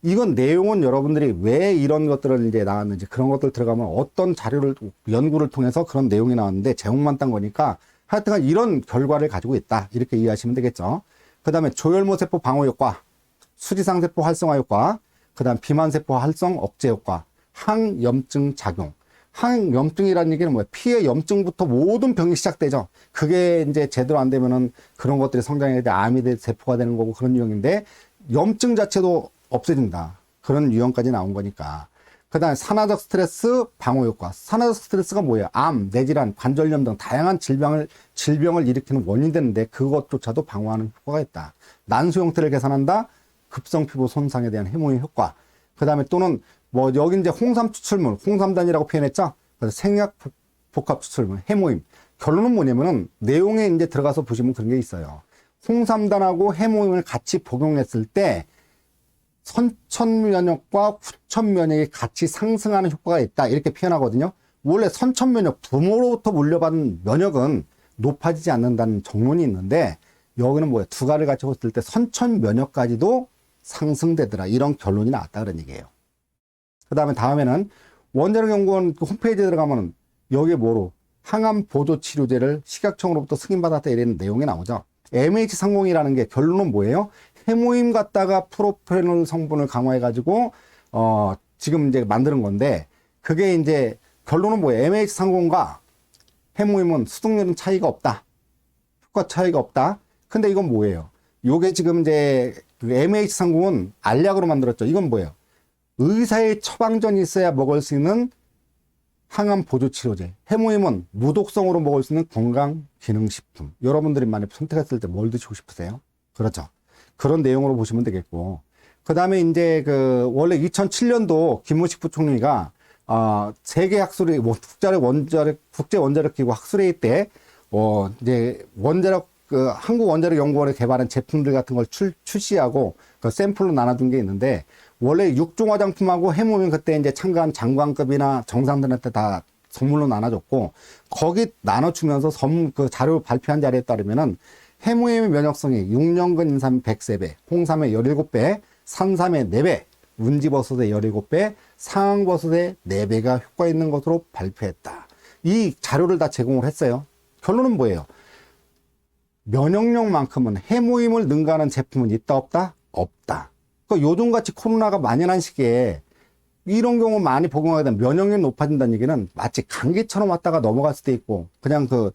이건 내용은 여러분들이 왜 이런 것들을 이제 나왔는지, 그런 것들 들어가면 어떤 자료를, 연구를 통해서 그런 내용이 나왔는데 제목만 딴 거니까 하여튼간 이런 결과를 가지고 있다, 이렇게 이해하시면 되겠죠. 그 다음에 조혈모세포 방어 효과, 수지상세포 활성화 효과, 그 다음 비만세포 활성 억제 효과, 항염증 작용. 항염증이라는 얘기는 뭐예요? 피의 염증부터 모든 병이 시작되죠. 그게 이제 제대로 안 되면은 그런 것들이 성장해 암이 돼 세포가 되는 거고 그런 유형인데, 염증 자체도 없어진다, 그런 유형까지 나온 거니까. 그 다음에 산화적 스트레스 방어 효과. 산화적 스트레스가 뭐예요? 암, 뇌질환, 관절염 등 다양한 질병을 일으키는 원인이 되는데 그것조차도 방어하는 효과가 있다. 난소 형태를 개선한다. 급성 피부 손상에 대한 해모임 효과. 그 다음에 또는 뭐 여기 이제 홍삼 추출물, 홍삼단이라고 표현했죠. 그래서 생약 복합 추출물, 해모임. 결론은 뭐냐면은 내용에 이제 들어가서 보시면 그런 게 있어요. 홍삼단하고 해모임을 같이 복용했을 때 선천면역과 후천면역이 같이 상승하는 효과가 있다, 이렇게 표현하거든요. 원래 선천면역, 부모로부터 물려받은 면역은 높아지지 않는다는 정론이 있는데, 여기는 뭐예요? 두 가지를 같이 봤을 때 선천면역까지도 상승되더라, 이런 결론이 나왔다 그런 얘기예요. 그 다음에 다음에는 원자력연구원 홈페이지에 들어가면 여기에 뭐로 항암 보조 치료제를 식약청으로부터 승인받았다 이런 내용이 나오죠. MH30이라는 게 결론은 뭐예요? 해모임 갖다가 프로페놀 성분을 강화해가지고, 지금 이제 만드는 건데, 그게 이제 결론은 뭐예요? MH30과 해모임은 수득률은 차이가 없다. 효과 차이가 없다. 근데 이건 뭐예요? 요게 지금 이제 그 MH30은 알약으로 만들었죠. 이건 뭐예요? 의사의 처방전이 있어야 먹을 수 있는 항암 보조 치료제. 해모임은 무독성으로 먹을 수 있는 건강기능식품. 여러분들이 만약 선택했을 때 뭘 드시고 싶으세요? 그렇죠. 그런 내용으로 보시면 되겠고. 그 다음에 이제 원래 2007년도 김무식 부총리가, 세계 학술회, 국제 원자력 기구 학술회의 때, 이제 한국 원자력 연구원에 개발한 제품들 같은 걸 출시하고 그 샘플로 나눠준 게 있는데, 원래 6종 화장품하고 해모민 그때 이제 참가한 장관급이나 정상들한테 다 선물로 나눠줬고, 거기 나눠주면서 그 자료 발표한 자료에 따르면은 해모임의 면역성이 6년근 인삼 103배, 홍삼의 17배, 산삼의 4배, 운지버섯의 17배, 상황버섯의 4배가 효과 있는 것으로 발표했다. 이 자료를 다 제공을 했어요. 결론은 뭐예요? 면역력만큼은 해모임을 능가하는 제품은 있다 없다? 없다. 그러니까 요즘같이 코로나가 만연한 시기에 이런 경우 많이 복용하게 되면 면역력이 높아진다는 얘기는 마치 감기처럼 왔다가 넘어갈 수도 있고, 그냥 그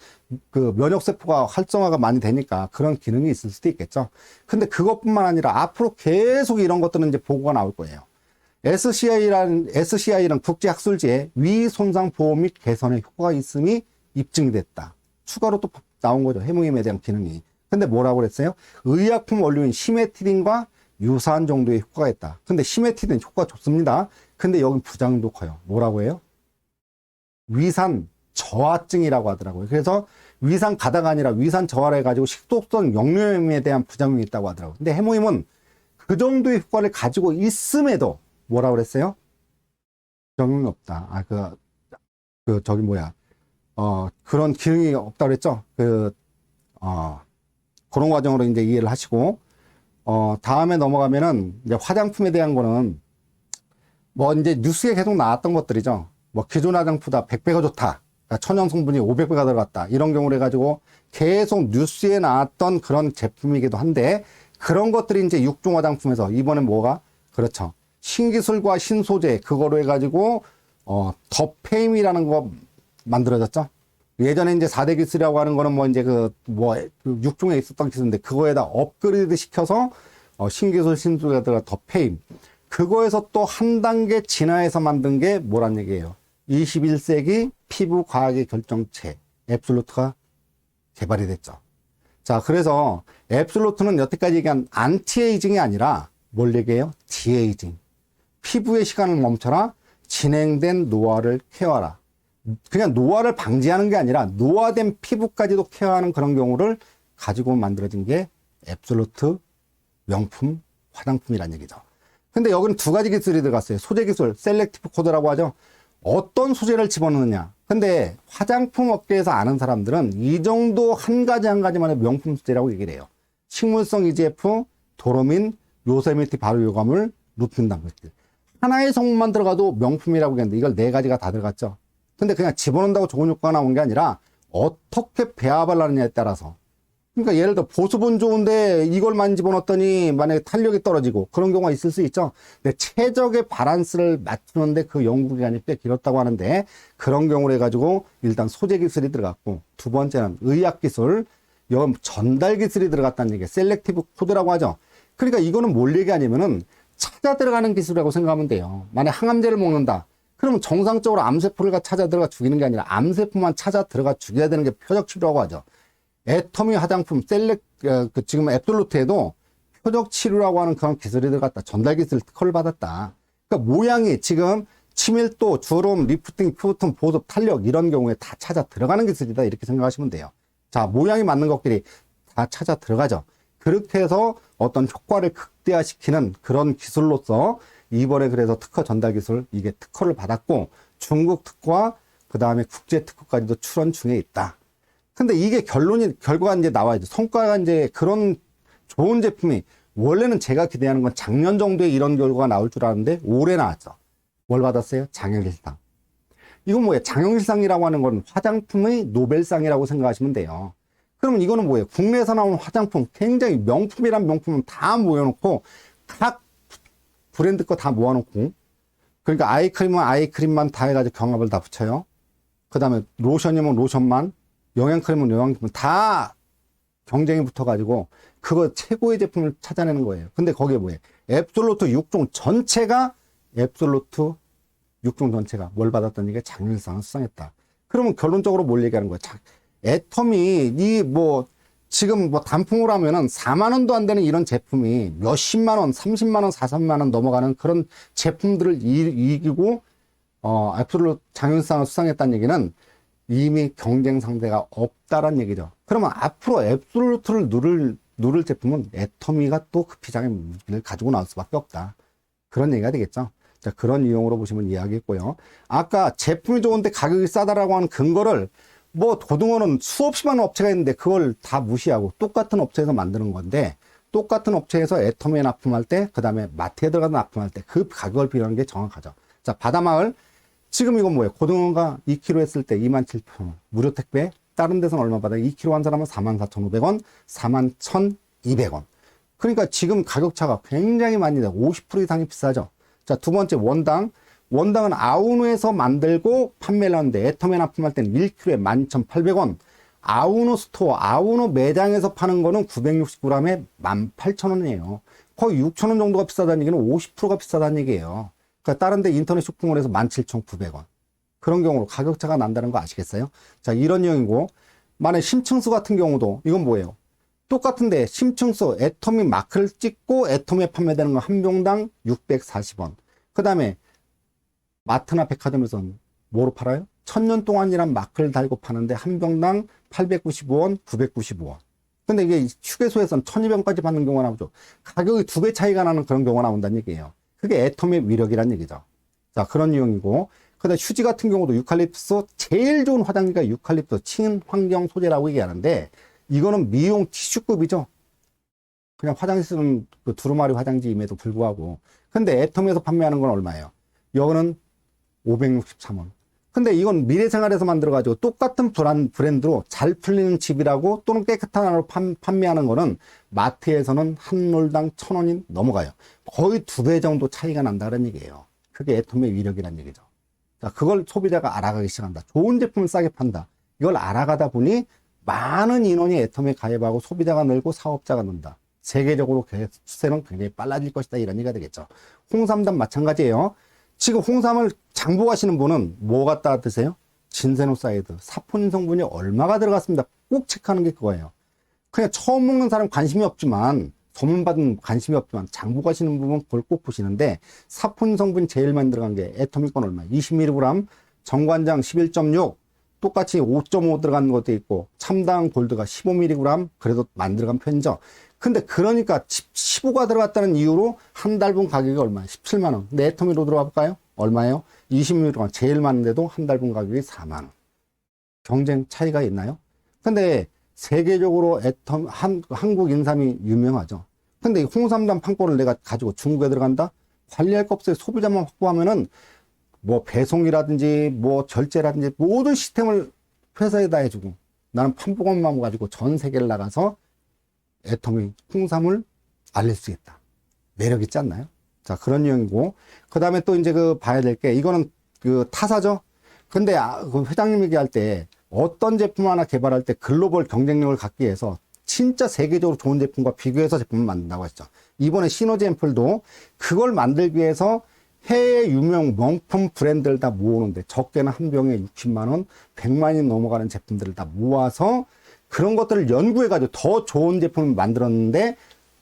면역세포가 활성화가 많이 되니까 그런 기능이 있을 수도 있겠죠. 근데 그것뿐만 아니라 앞으로 계속 이런 것들은 이제 보고가 나올 거예요. SCI라는 국제학술지에 위 손상 보호 및 개선에 효과가 있음이 입증이 됐다. 추가로 또 나온 거죠. 해모임에 대한 기능이. 근데 뭐라고 그랬어요? 의약품 원료인 시메티딘과 유사한 정도의 효과가 있다. 근데 시메티딘 효과가 좋습니다. 근데 여기 부작용도 커요. 뭐라고 해요? 위산 저하증이라고 하더라고요. 그래서 위산 가다가 아니라 위산 저하를 해가지고 식도성 역류염에 대한 부작용이 있다고 하더라고요. 근데 해모임은 그 정도의 효과를 가지고 있음에도 뭐라고 그랬어요? 부작용이 없다. 그런 기능이 없다고 그랬죠? 그런 과정으로 이제 이해를 하시고, 다음에 넘어가면은 이제 화장품에 대한 거는 뭐 이제 뉴스에 계속 나왔던 것들이죠. 뭐 기존 화장품보다 100배가 좋다. 그러니까 천연 성분이 500배가 들어갔다. 이런 경우를 해가지고 계속 뉴스에 나왔던 그런 제품이기도 한데, 그런 것들이 이제 6종 화장품에서 이번엔 뭐가? 그렇죠. 신기술과 신소재, 그거로 해가지고, 더페임이라는 거 만들어졌죠. 예전에 이제 4대 기술이라고 하는 거는 뭐 이제 그 6종에 있었던 기술인데, 그거에다 업그레이드 시켜서, 신기술, 신소재가 들어가 더페임. 그거에서 또 한 단계 진화해서 만든 게 뭐란 얘기예요? 21세기 피부 과학의 결정체, 앱솔루트가 개발이 됐죠. 자, 그래서 앱솔루트는 여태까지 얘기한 안티에이징이 아니라 뭘 얘기해요? 디에이징. 피부의 시간을 멈춰라. 진행된 노화를 케어하라. 그냥 노화를 방지하는 게 아니라 노화된 피부까지도 케어하는 그런 경우를 가지고 만들어진 게 앱솔루트 명품 화장품이란 얘기죠. 근데 여기는 두 가지 기술이 들어갔어요. 소재 기술, 셀렉티브 코드라고 하죠. 어떤 소재를 집어넣느냐. 근데 화장품 업계에서 아는 사람들은 이 정도 한 가지만의 명품 소재라고 얘기를 해요. 식물성 EGF, 도로민, 요세미티 발효 요가물, 루틴 단백질. 하나의 성분만 들어가도 명품이라고 했는데 이걸 4가지가 다 들어갔죠. 근데 그냥 집어넣는다고 좋은 효과가 나온 게 아니라 어떻게 배합을 하느냐에 따라서. 그러니까 예를 들어 보습은 좋은데 이걸만 집어넣었더니 만약에 탄력이 떨어지고 그런 경우가 있을 수 있죠. 근데 최적의 밸런스를 맞추는데 그 연구기간이 꽤 길었다고 하는데, 그런 경우를 해가지고 일단 소재 기술이 들어갔고, 두 번째는 의학 기술, 이건 전달 기술이 들어갔다는 얘기예요. 셀렉티브 코드라고 하죠. 그러니까 이거는 뭘 얘기하냐면은 찾아 들어가는 기술이라고 생각하면 돼요. 만약 항암제를 먹는다. 그러면 정상적으로 암세포를 찾아 들어가 죽이는 게 아니라 암세포만 찾아 들어가 죽여야 되는 게 표적 치료라고 하죠. 애터미 화장품 지금 앱솔루트에도 표적 치료라고 하는 그런 기술이 들어갔다. 전달 기술 특허를 받았다. 그러니까 모양이 지금 치밀도, 주름, 리프팅, 피부톤, 보습, 탄력 이런 경우에 다 찾아 들어가는 기술이다. 이렇게 생각하시면 돼요. 자, 모양이 맞는 것끼리 다 찾아 들어가죠. 그렇게 해서 어떤 효과를 극대화시키는 그런 기술로서 이번에 그래서 특허 전달 기술 이게 특허를 받았고, 중국 특허와 그 다음에 국제 특허까지도 출원 중에 있다. 근데 이게 결과가 이제 나와야죠. 성과가 이제 그런 좋은 제품이, 원래는 제가 기대하는 건 작년 정도에 이런 결과가 나올 줄 알았는데 올해 나왔죠. 뭘 받았어요? 장영일상. 이건 뭐예요? 장영일상이라고 하는 건 화장품의 노벨상이라고 생각하시면 돼요. 그러면 이거는 뭐예요? 국내에서 나온 화장품, 굉장히 명품이란 명품은 다 모여놓고 각 브랜드 거 다 모아놓고, 그러니까 아이크림은 아이크림만 다 해가지고 경합을 다 붙여요. 그 다음에 로션이면 로션만, 영양크림은 영양크림은 다 경쟁이 붙어가지고 그거 최고의 제품을 찾아내는 거예요. 근데 거기에 뭐예요? 앱솔루트 6종 전체가 뭘 받았던 게 장윤상을 수상했다. 그러면 결론적으로 뭘 얘기하는 거야? 애텀이 지금 단품으로 하면은 4만 원도 안 되는 이런 제품이 몇십만 원, 30만 원, 40만 원 넘어가는 그런 제품들을 이기고 앱솔루트 장윤상을 수상했다는 얘기는 이미 경쟁 상대가 없다란 얘기죠. 그러면 앞으로 앱솔루트를 누를 누를 제품은 애터미가 또 흡기장애 무기를 가지고 나올 수밖에 없다. 그런 얘기가 되겠죠. 자, 그런 유형으로 보시면 이해하겠고요. 아까 제품이 좋은데 가격이 싸다라고 하는 근거를 뭐 고등어는 수없이 많은 업체가 있는데 그걸 다 무시하고 똑같은 업체에서 만드는 건데 똑같은 업체에서 애터미에 납품할 때 그 다음에 마트에 들어가서 납품할 때 그 가격을 비교하는 게 정확하죠. 자, 바다마을 지금 이건 뭐예요? 고등어가 2kg 했을 때 27,000원 무료 택배. 다른 데서는 얼마 받아요? 2kg 한 사람은 44,500원 41,200원. 그러니까 지금 가격차가 굉장히 많이 나요. 50% 이상이 비싸죠. 자, 두 번째 원당은 아우누에서 만들고 판매를 하는데 애터미에 납품할 때는 1kg에 12,800원. 아우누 스토어, 아우누 매장에서 파는 거는 960g에 18,000원이에요. 거의 6,000원 정도가 비싸다는 얘기는 50%가 비싸다는 얘기예요. 그러니까 다른 데 인터넷 쇼핑을 해서 17,900원. 그런 경우로 가격차가 난다는 거 아시겠어요? 자, 이런 유형이고, 만약 심층수 같은 경우도 이건 뭐예요? 똑같은데 심층수 애터미 마크를 찍고 애터미에 판매되는 거 한 병당 640원. 그 다음에 마트나 백화점에서는 뭐로 팔아요? 1000년 동안이란 마크를 달고 파는데 한 병당 895원, 995원. 근데 이게 휴게소에서는 1200원까지 받는 경우가 나오죠. 가격이 2배 차이가 나는 그런 경우가 나온다는 얘기예요. 그게 애터미의 위력이란 얘기죠. 자, 그런 유형이고, 그 다음에 휴지 같은 경우도 유칼립투스, 제일 좋은 화장지가 유칼립투스 친환경 소재라고 얘기하는데, 이거는 미용 티슈급이죠. 그냥 화장실 쓰는 그 두루마리 화장지임에도 불구하고. 근데 애터미에서 판매하는 건 얼마예요? 이거는 563원. 근데 이건 미래생활에서 만들어가지고 똑같은 브랜드로 잘 풀리는 집이라고 또는 깨끗한 하나로 판매하는 거는 마트에서는 한 롤당 1,000원이 넘어가요. 거의 2배 정도 차이가 난다는 얘기예요. 그게 애터미의 위력이란 얘기죠. 자, 그걸 소비자가 알아가기 시작한다. 좋은 제품을 싸게 판다. 이걸 알아가다 보니 많은 인원이 애터미에 가입하고 소비자가 늘고 사업자가 는다. 세계적으로 추세는 굉장히 빨라질 것이다. 이런 얘기가 되겠죠. 홍삼단 마찬가지예요. 지금 홍삼을 장보하시는 분은 뭐 갖다 드세요? 진세노사이드, 사포닌 성분이 얼마가 들어갔습니다. 꼭 체크하는 게 그거예요. 그냥 처음 먹는 사람 관심이 없지만, 소문받은 관심이 없지만 장보하시는 분은 그걸 꼭 보시는데, 사포닌 성분이 제일 많이 들어간 게 애터미 건 얼마? 20mg, 정관장 11.6, 똑같이 5.5 들어간 것도 있고, 참당 골드가 15mg, 그래도 많이 들어간 편이죠. 근데 그러니까 15가 들어갔다는 이유로 한 달분 가격이 얼마예요? 17만원. 근데 애터미로 들어가 볼까요? 얼마예요? 20mg 제일 많은데도 한 달분 가격이 4만원. 경쟁 차이가 있나요? 근데 세계적으로 한국 인삼이 유명하죠. 근데 이 홍삼단 판권을 내가 가지고 중국에 들어간다? 관리할 거 없어요. 소비자만 확보하면은 뭐 배송이라든지 뭐 결제라든지 모든 시스템을 회사에다 해주고 나는 판보고만 가지고 전 세계를 나가서 애터미 홍삼을 알릴 수 있다. 매력 있지 않나요? 자, 그런 유형이고, 그 다음에 또 이제 봐야 될 게, 이거는 그 타사죠? 근데 그 회장님 얘기할 때 어떤 제품 하나 개발할 때 글로벌 경쟁력을 갖기 위해서 진짜 세계적으로 좋은 제품과 비교해서 제품을 만든다고 했죠. 이번에 시너지 앰플도 그걸 만들기 위해서 해외 유명 명품 브랜드를 다 모으는데 적게는 한 병에 60만원, 100만원이 넘어가는 제품들을 다 모아서 그런 것들을 연구해가지고 더 좋은 제품을 만들었는데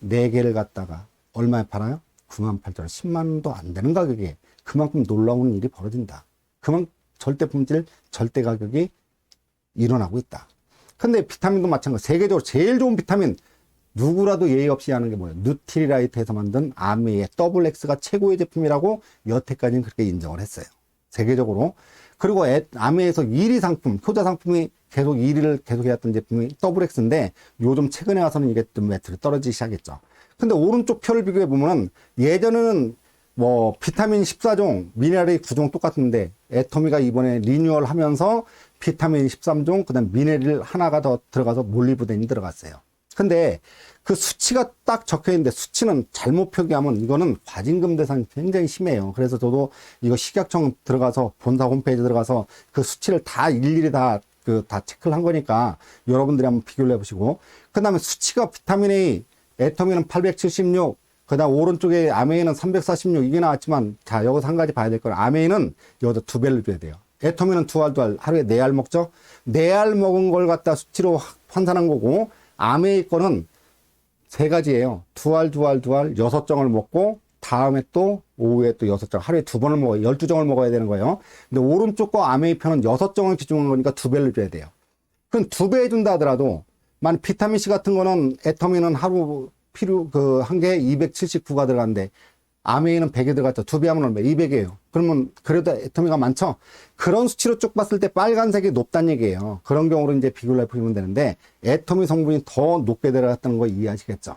4개를 갖다가 얼마에 팔아요? 98,000원, 10만원도 안 되는 가격에 그만큼 놀라운 일이 벌어진다. 그만큼 절대 품질, 절대 가격이 일어나고 있다. 근데 비타민도 마찬가지. 세계적으로 제일 좋은 비타민 누구라도 예의 없이 하는 게 뭐예요? 누트리라이트에서 만든 아메이의 더블 X가 최고의 제품이라고 여태까지는 그렇게 인정을 했어요. 세계적으로. 그리고 아메에서 1위 상품, 효자 상품이 계속 1위를 계속 해왔던 제품이 더블 X인데 요즘 최근에 와서는 이게 좀 매출이 떨어지기 시작했죠. 근데 오른쪽 표를 비교해 보면은 예전에는 뭐 비타민 14종, 미네랄이 9종 똑같은데 애터미가 이번에 리뉴얼 하면서 비타민 13종, 그다음 미네랄 하나가 더 들어가서 몰리브덴이 들어갔어요. 근데 그 수치가 딱 적혀 있는데 수치는 잘못 표기하면 이거는 과징금 대상이 굉장히 심해요. 그래서 저도 이거 식약청 들어가서 본사 홈페이지 들어가서 그 수치를 다 일일이 다 체크를 한 거니까 여러분들이 한번 비교를 해보시고, 그 다음에 수치가 비타민 A, 애터미는 876, 그 다음 오른쪽에 아메이는 346 이게 나왔지만, 자, 여기서 한 가지 봐야 될 거는 아메이는 여기다 2배를 줘야 돼요. 애터미는 2알 하루에 4알 먹죠. 4알 먹은 걸 갖다 수치로 환산한 거고, 아메이 거는 3가지예요. 2알, 6정을 먹고 다음에 또 오후에 또 6정, 하루에 2번을 먹어요. 12정을 먹어야 되는 거예요. 근데 오른쪽 거 아메이 편은 6정을 기준한 거니까 2배를 줘야 돼요. 그럼 2배 해준다 하더라도 만 비타민C 같은 거는 애터미는 하루 한 개에 279가 들어가는데 아메이는 100에 들어갔죠. 두 배 하면 얼마? 200이에요. 그러면 그래도 애터미가 많죠? 그런 수치로 쭉 봤을 때 빨간색이 높다는 얘기예요. 그런 경우로 이제 비교를 해보면 되는데 애터미 성분이 더 높게 들어갔다는 거 이해하시겠죠?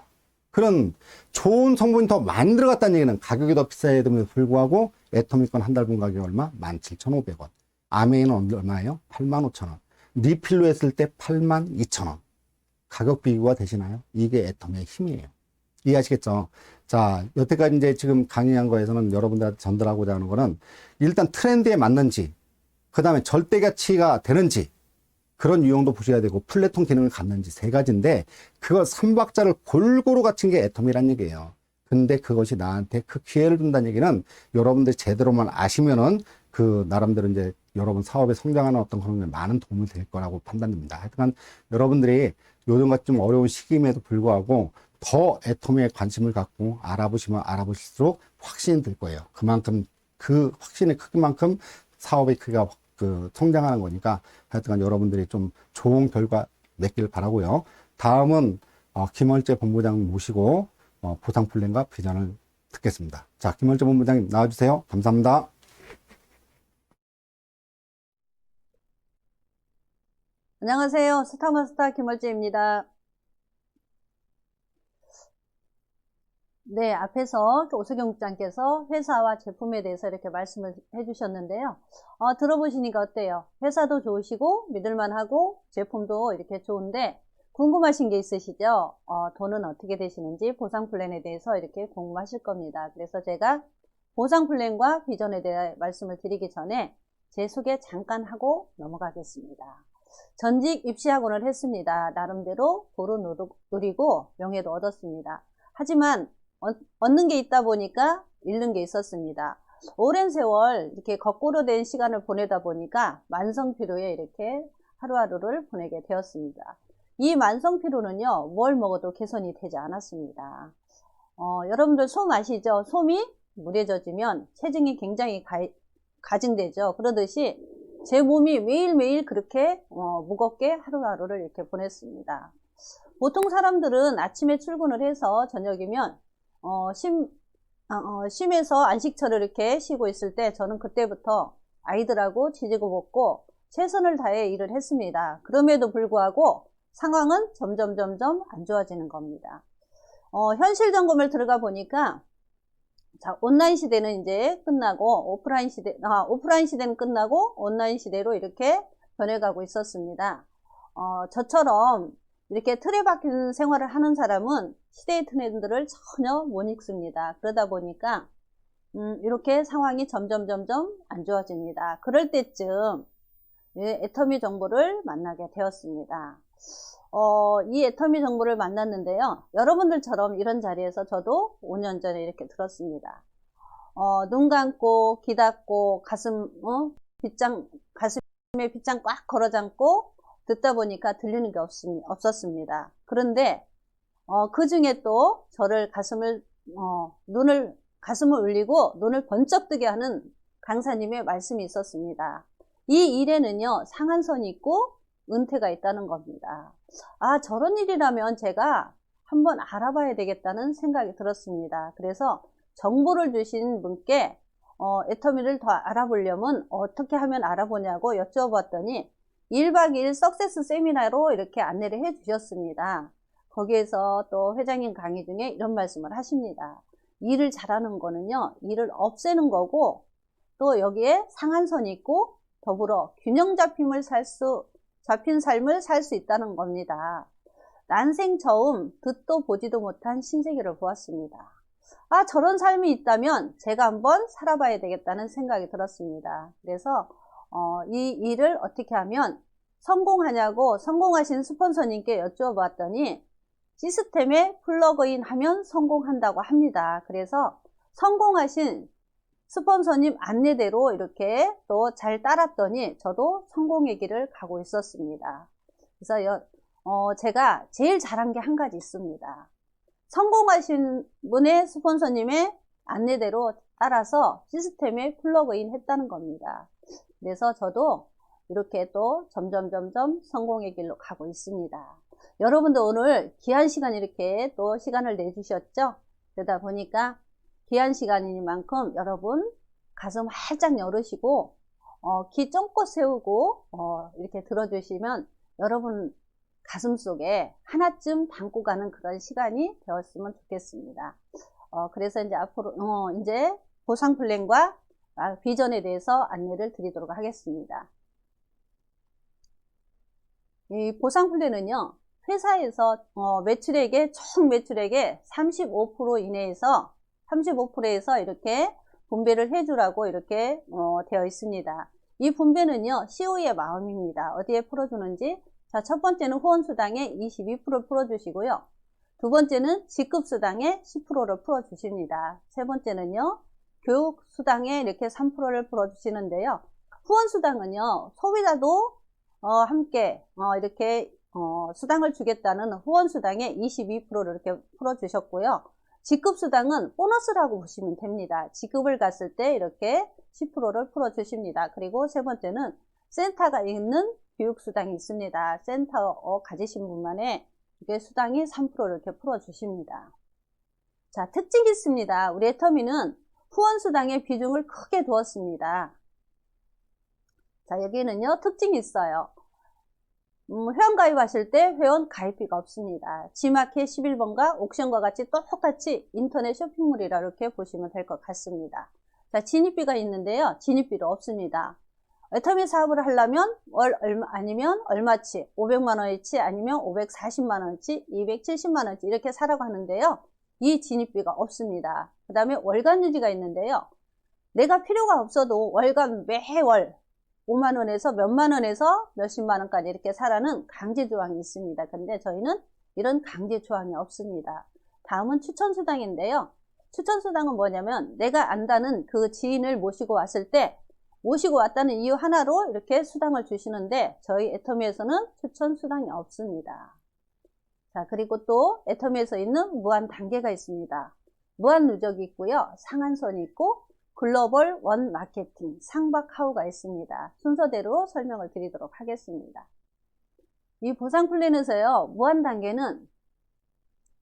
그런 좋은 성분이 더 많이 들어갔다는 얘기는 가격이 더 비싸야 됨에도 불구하고 애터미 건 한 달분 가격이 얼마? 17,500원. 아메이는 얼마예요? 85,000원. 리필로 했을 때 82,000원. 가격 비교가 되시나요? 이게 애터미의 힘이에요. 이해하시겠죠? 자, 여태까지 이제 지금 강의한 거에서는 여러분들한테 전달하고자 하는 거는 일단 트렌드에 맞는지, 그 다음에 절대 가치가 되는지, 그런 유형도 보셔야 되고, 플랫톤 기능을 갖는지 세 가지인데, 그걸 3박자를 골고루 갖춘 게 애터미란 얘기예요. 근데 그것이 나한테 그 기회를 준다는 얘기는 여러분들이 제대로만 아시면은 그 나름대로 이제 여러분 사업에 성장하는 어떤 그런 게 많은 도움이 될 거라고 판단됩니다. 하여튼 여러분들이 요즘같이 좀 어려운 시기임에도 불구하고 더 애터미에 관심을 갖고 알아보시면 알아보실수록 확신이 들 거예요. 그만큼 그 확신의 크기만큼 사업의 크기가 성장하는 거니까 하여튼 여러분들이 좀 좋은 결과 맺기를 바라고요. 다음은 김월재 본부장 모시고 보상 플랜과 비전을 듣겠습니다. 자, 김월재 본부장님 나와주세요. 감사합니다. 안녕하세요. 스타마스터 김월재입니다. 네, 앞에서 오석영 국장께서 회사와 제품에 대해서 이렇게 말씀을 해주셨는데요. 들어보시니까 어때요? 회사도 좋으시고 믿을만하고 제품도 이렇게 좋은데 궁금하신 게 있으시죠? 돈은 어떻게 되시는지 보상 플랜에 대해서 이렇게 궁금하실 겁니다. 그래서 제가 보상 플랜과 비전에 대해 말씀을 드리기 전에 제 소개 잠깐 하고 넘어가겠습니다. 전직 입시학원을 했습니다. 나름대로 도로 누리고 명예도 얻었습니다. 하지만 얻는 게 있다 보니까 잃는 게 있었습니다. 오랜 세월 이렇게 거꾸로 된 시간을 보내다 보니까 만성피로에 이렇게 하루하루를 보내게 되었습니다. 이 만성피로는요, 뭘 먹어도 개선이 되지 않았습니다. 여러분들 솜 아시죠? 솜이 물에 젖으면 체증이 굉장히 가증되죠. 그러듯이 제 몸이 매일매일 그렇게 무겁게 하루하루를 이렇게 보냈습니다. 보통 사람들은 아침에 출근을 해서 저녁이면 쉼에서 안식처를 이렇게 쉬고 있을 때 저는 그때부터 아이들하고 지지고 볶고 최선을 다해 일을 했습니다. 그럼에도 불구하고 상황은 점점 안 좋아지는 겁니다. 현실 점검을 들어가 보니까 자, 온라인 시대는 이제 끝나고 오프라인 시대는 끝나고 온라인 시대로 이렇게 변해가고 있었습니다. 저처럼 이렇게 틀에 박힌 생활을 하는 사람은 시대의 트렌드를 전혀 못 읽습니다. 그러다 보니까 이렇게 상황이 점점 안 좋아집니다. 그럴 때쯤 애터미 정보를 만나게 되었습니다. 이 애터미 정보를 만났는데요. 여러분들처럼 이런 자리에서 저도 5년 전에 이렇게 들었습니다. 눈 감고 귀 닫고 가슴에 빗장 꽉 걸어 잠고 듣다 보니까 들리는 게 없었습니다. 그런데 그 중에 또 저를 가슴을 울리고 눈을 번쩍 뜨게 하는 강사님의 말씀이 있었습니다. 이 일에는요, 상한선이 있고 은퇴가 있다는 겁니다. 저런 일이라면 제가 한번 알아봐야 되겠다는 생각이 들었습니다. 그래서 정보를 주신 분께 애터미를 더 알아보려면 어떻게 하면 알아보냐고 여쭤봤더니 1박 2일 석세스 세미나로 이렇게 안내를 해 주셨습니다. 거기에서 또 회장님 강의 중에 이런 말씀을 하십니다. 일을 잘하는 거는요, 일을 없애는 거고 또 여기에 상한선이 있고 더불어 균형 잡힌 삶을 살 수 있다는 겁니다. 난생 처음 듣도 보지도 못한 신세계를 보았습니다. 저런 삶이 있다면 제가 한번 살아봐야 되겠다는 생각이 들었습니다. 그래서 이 일을 어떻게 하면 성공하냐고 성공하신 스폰서님께 여쭤봤더니 시스템에 플러그인 하면 성공한다고 합니다. 그래서 성공하신 스폰서님 안내대로 이렇게 또 잘 따랐더니 저도 성공의 길을 가고 있었습니다. 그래서 제가 제일 잘한 게 한 가지 있습니다. 성공하신 분의 스폰서님의 안내대로 따라서 시스템에 플러그인 했다는 겁니다. 그래서 저도 이렇게 또 점점 성공의 길로 가고 있습니다. 여러분도 오늘 귀한 시간 이렇게 또 시간을 내주셨죠? 그러다 보니까 귀한 시간이니만큼 여러분 가슴 활짝 열으시고 귀 쫑긋 세우고 이렇게 들어주시면 여러분 가슴 속에 하나쯤 담고 가는 그런 시간이 되었으면 좋겠습니다. 그래서 이제 앞으로 이제 보상 플랜과 비전에 대해서 안내를 드리도록 하겠습니다. 이 보상 플랜은요, 회사에서 매출액의 총 매출액의 35% 이내에서 35%에서 이렇게 분배를 해주라고 이렇게 되어 있습니다. 이 분배는요, CEO의 마음입니다. 어디에 풀어주는지. 자, 첫 번째는 후원수당에 22% 풀어주시고요. 두 번째는 직급수당에 10%를 풀어주십니다. 세 번째는요, 교육수당에 이렇게 3%를 풀어주시는데요. 후원수당은요, 소비자도 함께 이렇게 수당을 주겠다는 후원수당에 22%를 이렇게 풀어주셨고요. 직급수당은 보너스라고 보시면 됩니다. 직급을 갔을 때 이렇게 10%를 풀어주십니다. 그리고 세 번째는 센터가 있는 교육수당이 있습니다. 센터 가지신 분만에 이게 수당이 3%를 이렇게 풀어주십니다. 자, 특징이 있습니다. 우리 애터미는 후원수당의 비중을 크게 두었습니다. 자, 여기는요, 특징이 있어요. 회원 가입하실 때 회원 가입비가 없습니다. 지마켓 11번과 옥션과 같이 똑같이 인터넷 쇼핑몰이라 이렇게 보시면 될 것 같습니다. 자, 진입비가 있는데요. 진입비도 없습니다. 애터미 사업을 하려면 아니면 얼마치, 500만원어치 아니면 540만원어치, 270만원어치 이렇게 사라고 하는데요. 이 진입비가 없습니다. 그 다음에 월간 유지가 있는데요. 내가 필요가 없어도 월간 매월 5만원에서 몇만원에서 몇십만원까지 이렇게 사라는 강제조항이 있습니다. 근데 저희는 이런 강제조항이 없습니다. 다음은 추천수당인데요. 추천수당은 뭐냐면 내가 안다는 그 지인을 모시고 왔을 때 모시고 왔다는 이유 하나로 이렇게 수당을 주시는데 저희 애터미에서는 추천수당이 없습니다. 자, 그리고 또 애터미에서 있는 무한 단계가 있습니다. 무한 누적이 있고요. 상한선이 있고 글로벌 원 마케팅, 상박하우가 있습니다. 순서대로 설명을 드리도록 하겠습니다. 이 보상 플랜에서요, 무한 단계는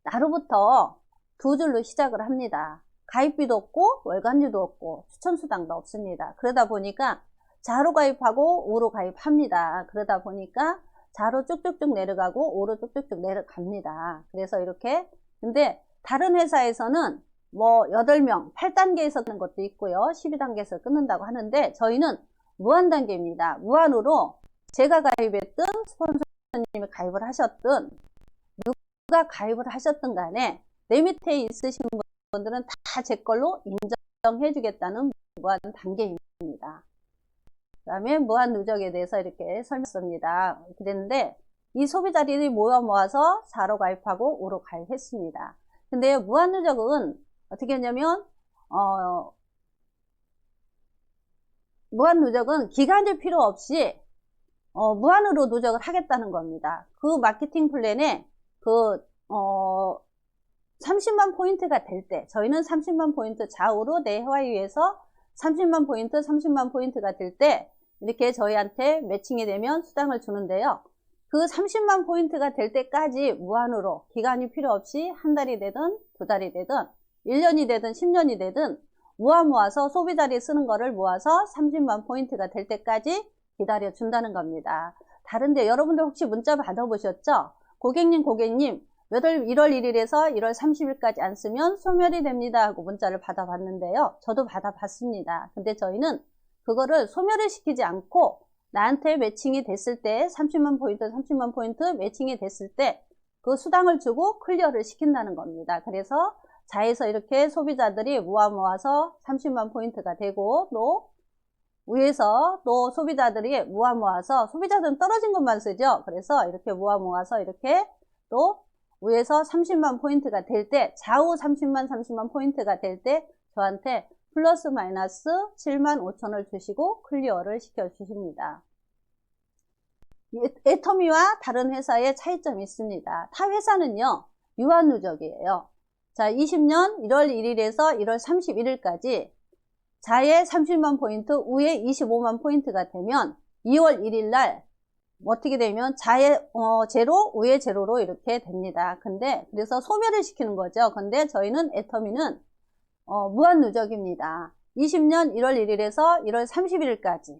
나로부터 두 줄로 시작을 합니다. 가입비도 없고 월간료도 없고 추천수당도 없습니다. 그러다 보니까 자로 가입하고 우로 가입합니다. 그러다 보니까 자로 쭉쭉쭉 내려가고 우로 쭉쭉쭉 내려갑니다. 그래서 이렇게 근데 다른 회사에서는 뭐 8명, 8단계에서 끊는 것도 있고요. 12단계에서 끊는다고 하는데 저희는 무한 단계입니다. 무한으로 제가 가입했든 스폰서님이 가입을 하셨든 누가 가입을 하셨든 간에 내 밑에 있으신 분들은 다 제 걸로 인정해 주겠다는 무한 단계입니다. 그 다음에 무한 누적에 대해서 이렇게 설명했습니다. 이렇게 됐는데 이 소비자들이 모아서 4로 가입하고 5로 가입했습니다. 근데 무한 누적은 어떻게 하냐면 무한 누적은 기간제 필요 없이 무한으로 누적을 하겠다는 겁니다. 그 마케팅 플랜에 30만 포인트가 될 때 저희는 30만 포인트 좌우로 내 회화위에서 30만 포인트 30만 포인트가 될 때 이렇게 저희한테 매칭이 되면 수당을 주는데요. 그 30만 포인트가 될 때까지 무한으로 기간이 필요 없이 한 달이 되든 두 달이 되든 1년이 되든 10년이 되든 모아서 소비자들이 쓰는 거를 모아서 30만 포인트가 될 때까지 기다려 준다는 겁니다. 다른데 여러분들 혹시 문자 받아보셨죠? 고객님 1월 1일에서 1월 30일까지 안 쓰면 소멸이 됩니다 하고 문자를 받아봤는데요. 저도 받아봤습니다. 근데 저희는 그거를 소멸을 시키지 않고 나한테 매칭이 됐을 때 30만 포인트 매칭이 됐을 때 그 수당을 주고 클리어를 시킨다는 겁니다. 그래서 자에서 이렇게 소비자들이 모아서 30만 포인트가 되고 또 위에서 또 소비자들이 모아서 소비자들은 떨어진 것만 쓰죠. 그래서 이렇게 모아서 이렇게 또 위에서 30만 포인트가 될 때 좌우 30만 포인트가 될 때 저한테 플러스 마이너스 7만 5천을 주시고 클리어를 시켜 주십니다. 애터미와 다른 회사의 차이점이 있습니다. 타 회사는요 유한 누적이에요. 자, 20년 1월 1일에서 1월 31일까지 자의 30만 포인트, 우의 25만 포인트가 되면 2월 1일 날 어떻게 되면 제로, 우에 제로로 이렇게 됩니다. 근데, 그래서 소멸을 시키는 거죠. 근데 저희는 애터미는, 무한 누적입니다. 20년 1월 1일에서 1월 31일까지.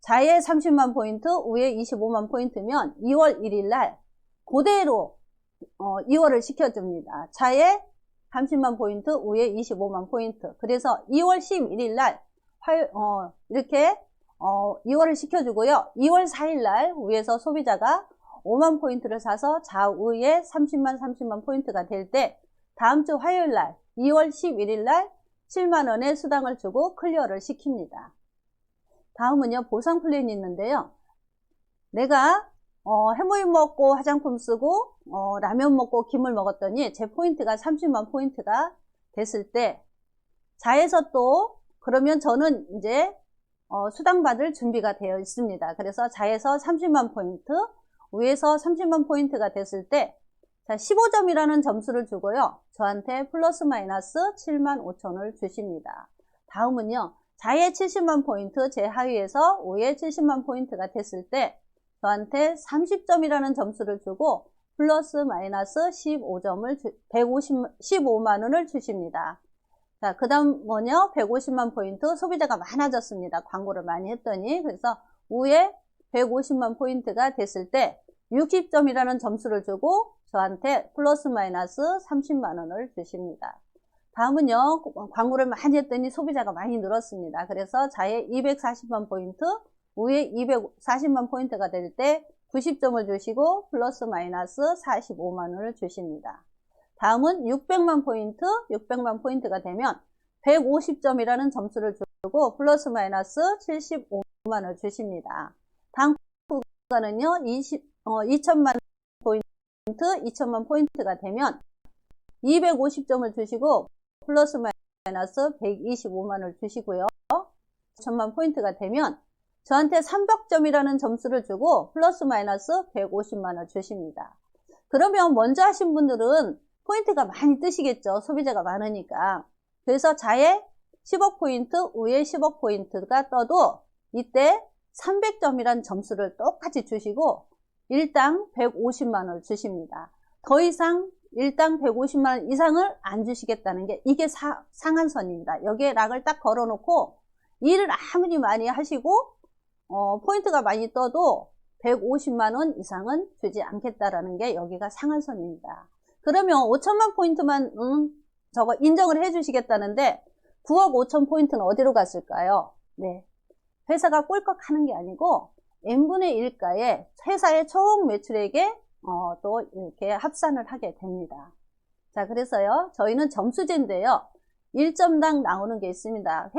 자에 30만 포인트, 우에 25만 포인트면 2월 1일 날 그대로, 2월을 시켜줍니다. 자에 30만 포인트, 우에 25만 포인트. 그래서 2월 11일 날, 이렇게 2월을 시켜주고요. 2월 4일 날 위에서 소비자가 5만 포인트를 사서 좌우에 30만 포인트가 될 때 다음 주 화요일 날 2월 11일 날 7만 원의 수당을 주고 클리어를 시킵니다. 다음은요, 보상 플랜이 있는데요. 내가 해모임 먹고 화장품 쓰고 라면 먹고 김을 먹었더니 제 포인트가 30만 포인트가 됐을 때 자에서 또 그러면 저는 이제 수당 받을 준비가 되어 있습니다. 그래서 자에서 30만 포인트, 위에서 30만 포인트가 됐을 때 자, 15점이라는 점수를 주고요. 저한테 플러스 마이너스 7만 5천을 주십니다. 다음은요. 자에 70만 포인트, 제 하위에서 위에 70만 포인트가 됐을 때 저한테 30점이라는 점수를 주고 플러스 마이너스 15점을 15만 원을 주십니다. 자, 그 다음 뭐냐? 150만 포인트, 소비자가 많아졌습니다. 광고를 많이 했더니. 그래서 위에 150만 포인트가 됐을 때 60점이라는 점수를 주고 저한테 플러스 마이너스 30만 원을 주십니다. 다음은요, 광고를 많이 했더니 소비자가 많이 늘었습니다. 그래서 자에 240만 포인트, 위에 240만 포인트가 될 때 90점을 주시고 플러스 마이너스 45만 원을 주십니다. 다음은 600만 포인트, 가 되면 150점이라는 점수를 주고 플러스 마이너스 75만 원을 주십니다. 다음 구간은요, 2천만 포인트, 2천만 포인트가 되면 250점을 주시고 플러스 마이너스 125만 원을 주시고요. 2천만 포인트가 되면 저한테 300점이라는 점수를 주고 플러스 마이너스 150만 원 주십니다. 그러면 먼저 하신 분들은 포인트가 많이 뜨시겠죠. 소비자가 많으니까. 그래서 자에 10억 포인트, 위에 10억 포인트가 떠도 이때 300점이란 점수를 똑같이 주시고 일당 150만 원을 주십니다. 더 이상 일당 150만 원 이상을 안 주시겠다는 게 이게 상한선입니다. 여기에 락을 딱 걸어놓고 일을 아무리 많이 하시고 포인트가 많이 떠도 150만 원 이상은 주지 않겠다라는 게 여기가 상한선입니다. 그러면 5천만 포인트만 저거 인정을 해 주시겠다는데 9억 5천 포인트는 어디로 갔을까요? 네, 회사가 꼴깍 하는 게 아니고 n분의 1가에 회사의 총 매출액에 또 이렇게 합산을 하게 됩니다. 자, 그래서요, 저희는 점수제인데요. 1점당 나오는 게 있습니다.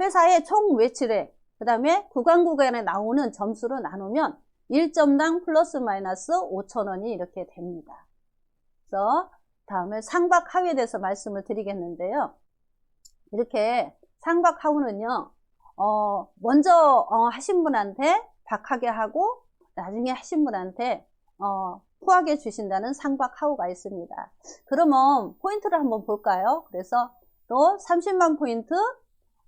회사의 총 매출액, 그 다음에 구간에 나오는 점수로 나누면 1점당 플러스 마이너스 5,000원이 이렇게 됩니다. 그래서 다음에 상박 하위에 대해서 말씀을 드리겠는데요. 이렇게 상박 하우는요, 먼저 하신 분한테 박하게 하고 나중에 하신 분한테 후하게 주신다는 상박 하우가 있습니다. 그러면 포인트를 한번 볼까요? 그래서 또 30만 포인트,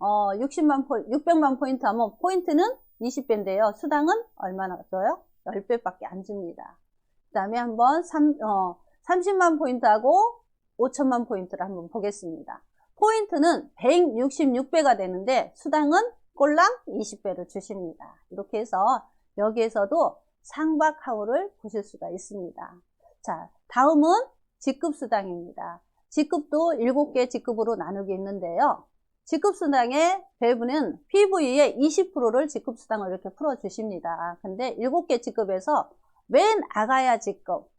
600만 포인트 하면 포인트는 20배인데요. 수당은 얼마나 줘요? 10배밖에 안 줍니다. 그 다음에 한번 30만 포인트하고 5천만 포인트를 한번 보겠습니다. 포인트는 166배가 되는데 수당은 꼴랑 20배를 주십니다. 이렇게 해서 여기에서도 상박하우를 보실 수가 있습니다. 자, 다음은 직급수당입니다. 직급도 7개 직급으로 나누게 있는데요. 직급수당의 배분은 PV의 20%를 직급수당을 이렇게 풀어주십니다. 근데 7개 직급에서 맨 아가야 직급,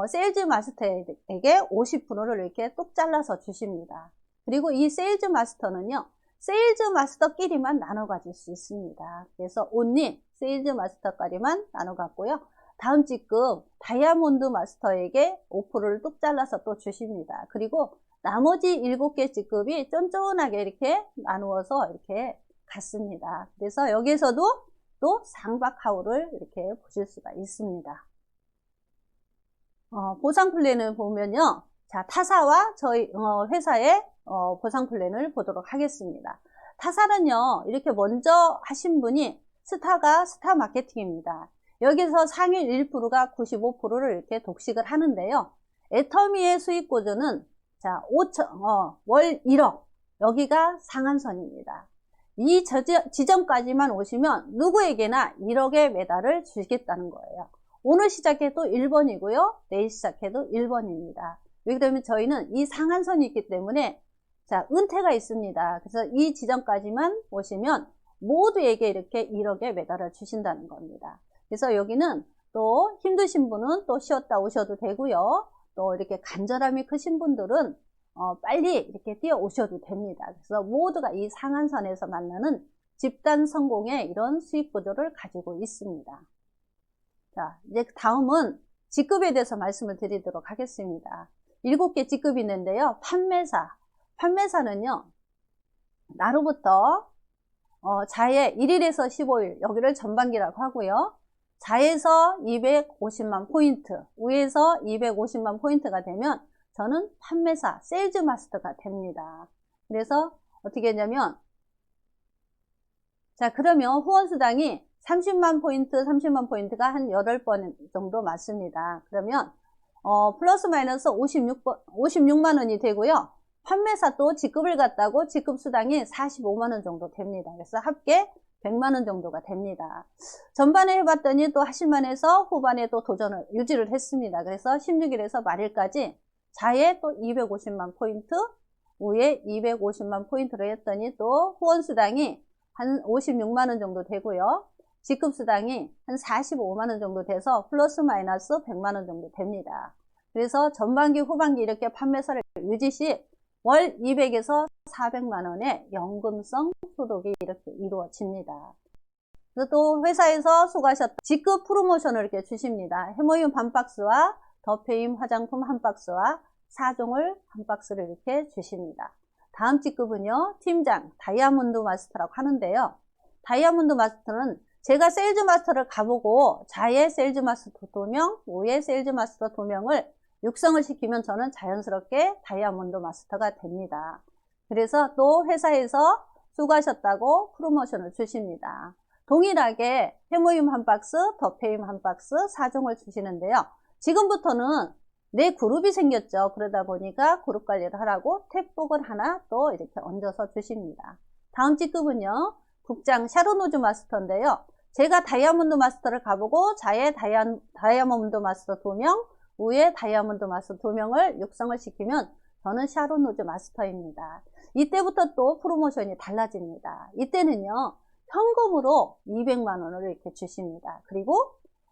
세일즈 마스터에게 50%를 이렇게 똑 잘라서 주십니다. 그리고 이 세일즈 마스터는요, 세일즈 마스터끼리만 나눠 가질 수 있습니다. 그래서 온리 세일즈 마스터까지만 나눠 갖고요. 다음 직급 다이아몬드 마스터에게 5%를 똑 잘라서 또 주십니다. 그리고 나머지 7개 직급이 쫀쫀하게 이렇게 나누어서 이렇게 갔습니다. 그래서 여기에서도 또 상박하우를 이렇게 보실 수가 있습니다. 보상 플랜을 보면요. 자, 타사와 저희 회사의 보상 플랜을 보도록 하겠습니다. 타사는요, 이렇게 먼저 하신 분이 스타가 스타 마케팅입니다. 여기서 상위 1%가 95%를 이렇게 독식을 하는데요. 애터미의 수익 구조는 자, 월 1억. 여기가 상한선입니다. 이 지점까지만 오시면 누구에게나 1억의 메달을 주시겠다는 거예요. 오늘 시작해도 1번이고요. 내일 시작해도 1번입니다. 왜 그러면 저희는 이 상한선이 있기 때문에 자, 은퇴가 있습니다. 그래서 이 지점까지만 오시면 모두에게 이렇게 1억의 메달을 주신다는 겁니다. 그래서 여기는 또 힘드신 분은 또 쉬었다 오셔도 되고요. 또 이렇게 간절함이 크신 분들은 빨리 이렇게 뛰어 오셔도 됩니다. 그래서 모두가 이 상한선에서 만나는 집단 성공의 이런 수익 구조를 가지고 있습니다. 자, 이제 다음은 직급에 대해서 말씀을 드리도록 하겠습니다. 7개 직급이 있는데요. 판매사는요, 나로부터 자해 1일에서 15일, 여기를 전반기라고 하고요. 자에서 250만 포인트, 우에서 250만 포인트가 되면 저는 판매사, 세일즈 마스터가 됩니다. 그래서 어떻게 했냐면, 자, 그러면 후원수당이 30만 포인트가 한 8번 정도 맞습니다. 그러면, 플러스 마이너스 56만 원이 되고요. 판매사 또 직급을 갖다고 직급수당이 45만 원 정도 됩니다. 그래서 합계 100만 원 정도가 됩니다. 전반에 해봤더니 또 하실만해서 후반에 또 도전을 유지를 했습니다. 그래서 16일에서 말일까지 자에 또 250만 포인트, 우에 250만 포인트를 했더니 또 후원수당이 한 56만 원 정도 되고요. 직급수당이 한 45만 원 정도 돼서 플러스 마이너스 100만 원 정도 됩니다. 그래서 전반기, 후반기 이렇게 판매사를 유지 시 월 200에서 400만 원의 연금성 소득이 이렇게 이루어집니다. 그래서 또 회사에서 수고하셨던 직급 프로모션을 이렇게 주십니다. 해모임 한 박스와 더페임 화장품 한 박스와 4종을 한 박스를 이렇게 주십니다. 다음 직급은요, 팀장, 다이아몬드 마스터라고 하는데요. 다이아몬드 마스터는 제가 세일즈 마스터를 가보고 자의 세일즈 마스터 2명, 우의 세일즈 마스터 2명을 육성을 시키면 저는 자연스럽게 다이아몬드 마스터가 됩니다. 그래서 또 회사에서 수고하셨다고 프로모션을 주십니다. 동일하게 해모임 한 박스, 더페임 한 박스, 4종을 주시는데요. 지금부터는 내 그룹이 생겼죠. 그러다 보니까 그룹 관리를 하라고 탭북을 하나 또 이렇게 얹어서 주십니다. 다음 직급은요, 국장 샤론우즈 마스터인데요. 제가 다이아몬드 마스터를 가보고 자의 다이아몬드 마스터 2명, 우에 다이아몬드 마스터 2명을 육성을 시키면 저는 샤론우즈 마스터입니다. 이때부터 또 프로모션이 달라집니다. 이때는요, 현금으로 200만 원을 이렇게 주십니다. 그리고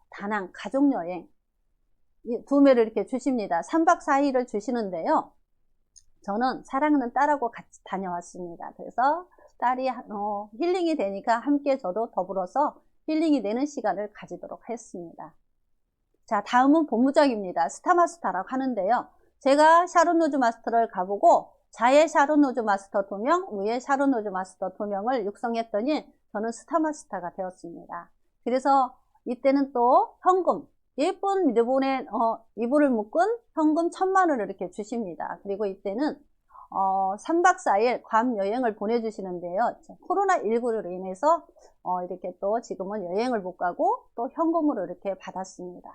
다낭 가족여행 2매를 이렇게 주십니다. 3박 4일을 주시는데요. 저는 사랑하는 딸하고 같이 다녀왔습니다. 그래서 딸이 힐링이 되니까 함께 저도 더불어서 힐링이 되는 시간을 가지도록 했습니다. 자, 다음은 본부장입니다. 스타마스터라고 하는데요. 제가 샤론우즈 마스터를 가보고 자의 샤론우즈 마스터 2명, 우의 샤론우즈 마스터 2명을 육성했더니 저는 스타마스터가 되었습니다. 그래서 이때는 또 현금, 예쁜 리본에 이불을 묶은 현금 1000만 원을 이렇게 주십니다. 그리고 이때는 3박 4일 괌 여행을 보내주시는데요. 코로나19로 인해서 이렇게 또 지금은 여행을 못 가고 또 현금으로 이렇게 받았습니다.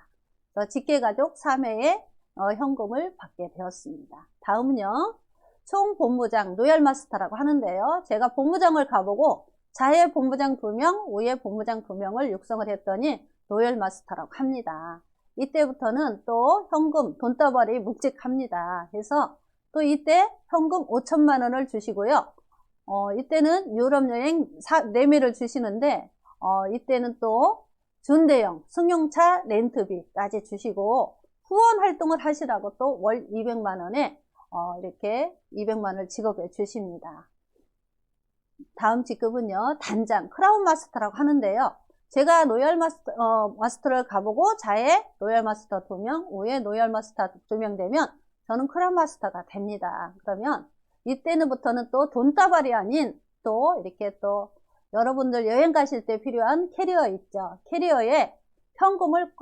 직계가족 3회의 현금을 받게 되었습니다. 다음은요, 총본부장 노열마스터라고 하는데요. 제가 본부장을 가보고 자의 본부장 2명, 우의 본부장 2명을 육성을 했더니 노열마스터라고 합니다. 이때부터는 또 현금, 돈다발이 묵직합니다. 그래서 또 이때 현금 5천만 원을 주시고요. 이때는 유럽여행 4매를 주시는데 이때는 또 준대형 승용차 렌트비까지 주시고 후원 활동을 하시라고 또 월 200만 원에 이렇게 200만 원을 지급해 주십니다. 다음 직급은요, 단장 크라운 마스터라고 하는데요. 제가 노열 마스터를 가보고 자의 노열 마스터 2명, 우의 노열 마스터 2명 되면 저는 크라운 마스터가 됩니다. 그러면 이때는부터는 또 돈다발이 아닌 또 이렇게 또 여러분들 여행 가실 때 필요한 캐리어 있죠. 캐리어에 현금을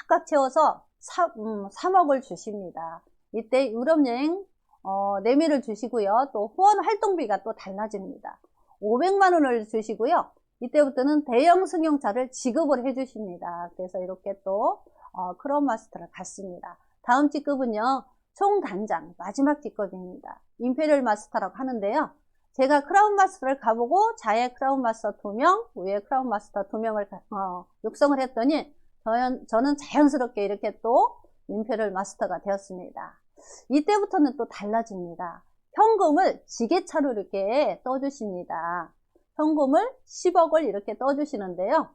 꽉꽉 채워서 3억을 주십니다. 이때 유럽 여행 4매를 주시고요. 또 후원 활동비가 또 달라집니다. 500만 원을 주시고요. 이때부터는 대형 승용차를 지급을 해주십니다. 그래서 이렇게 또 크라운 마스터를 갔습니다. 다음 직급은요, 총단장 마지막 직급입니다. 임페리얼 마스터라고 하는데요. 제가 크라운 마스터를 가보고 자의 크라운 마스터 2명, 위에 크라운 마스터 2명을 육성을 했더니 저는 자연스럽게 이렇게 또 임페리얼 마스터가 되었습니다. 이때부터는 또 달라집니다. 현금을 지게차로 이렇게 떠주십니다. 현금을 10억을 이렇게 떠주시는데요.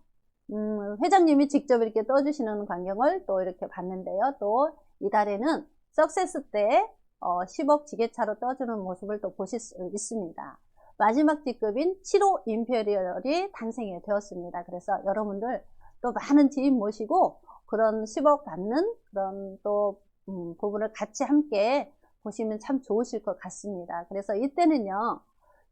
회장님이 직접 이렇게 떠주시는 광경을 또 이렇게 봤는데요. 또 이달에는 석세스 때 10억 지게차로 떠주는 모습을 또 보실 수 있습니다. 마지막 직급인 7호 임페리얼이 탄생이 되었습니다. 그래서 여러분들 또 많은 지인 모시고 그런 10억 받는 그런 또 부분을 같이 함께 보시면 참 좋으실 것 같습니다. 그래서 이때는요,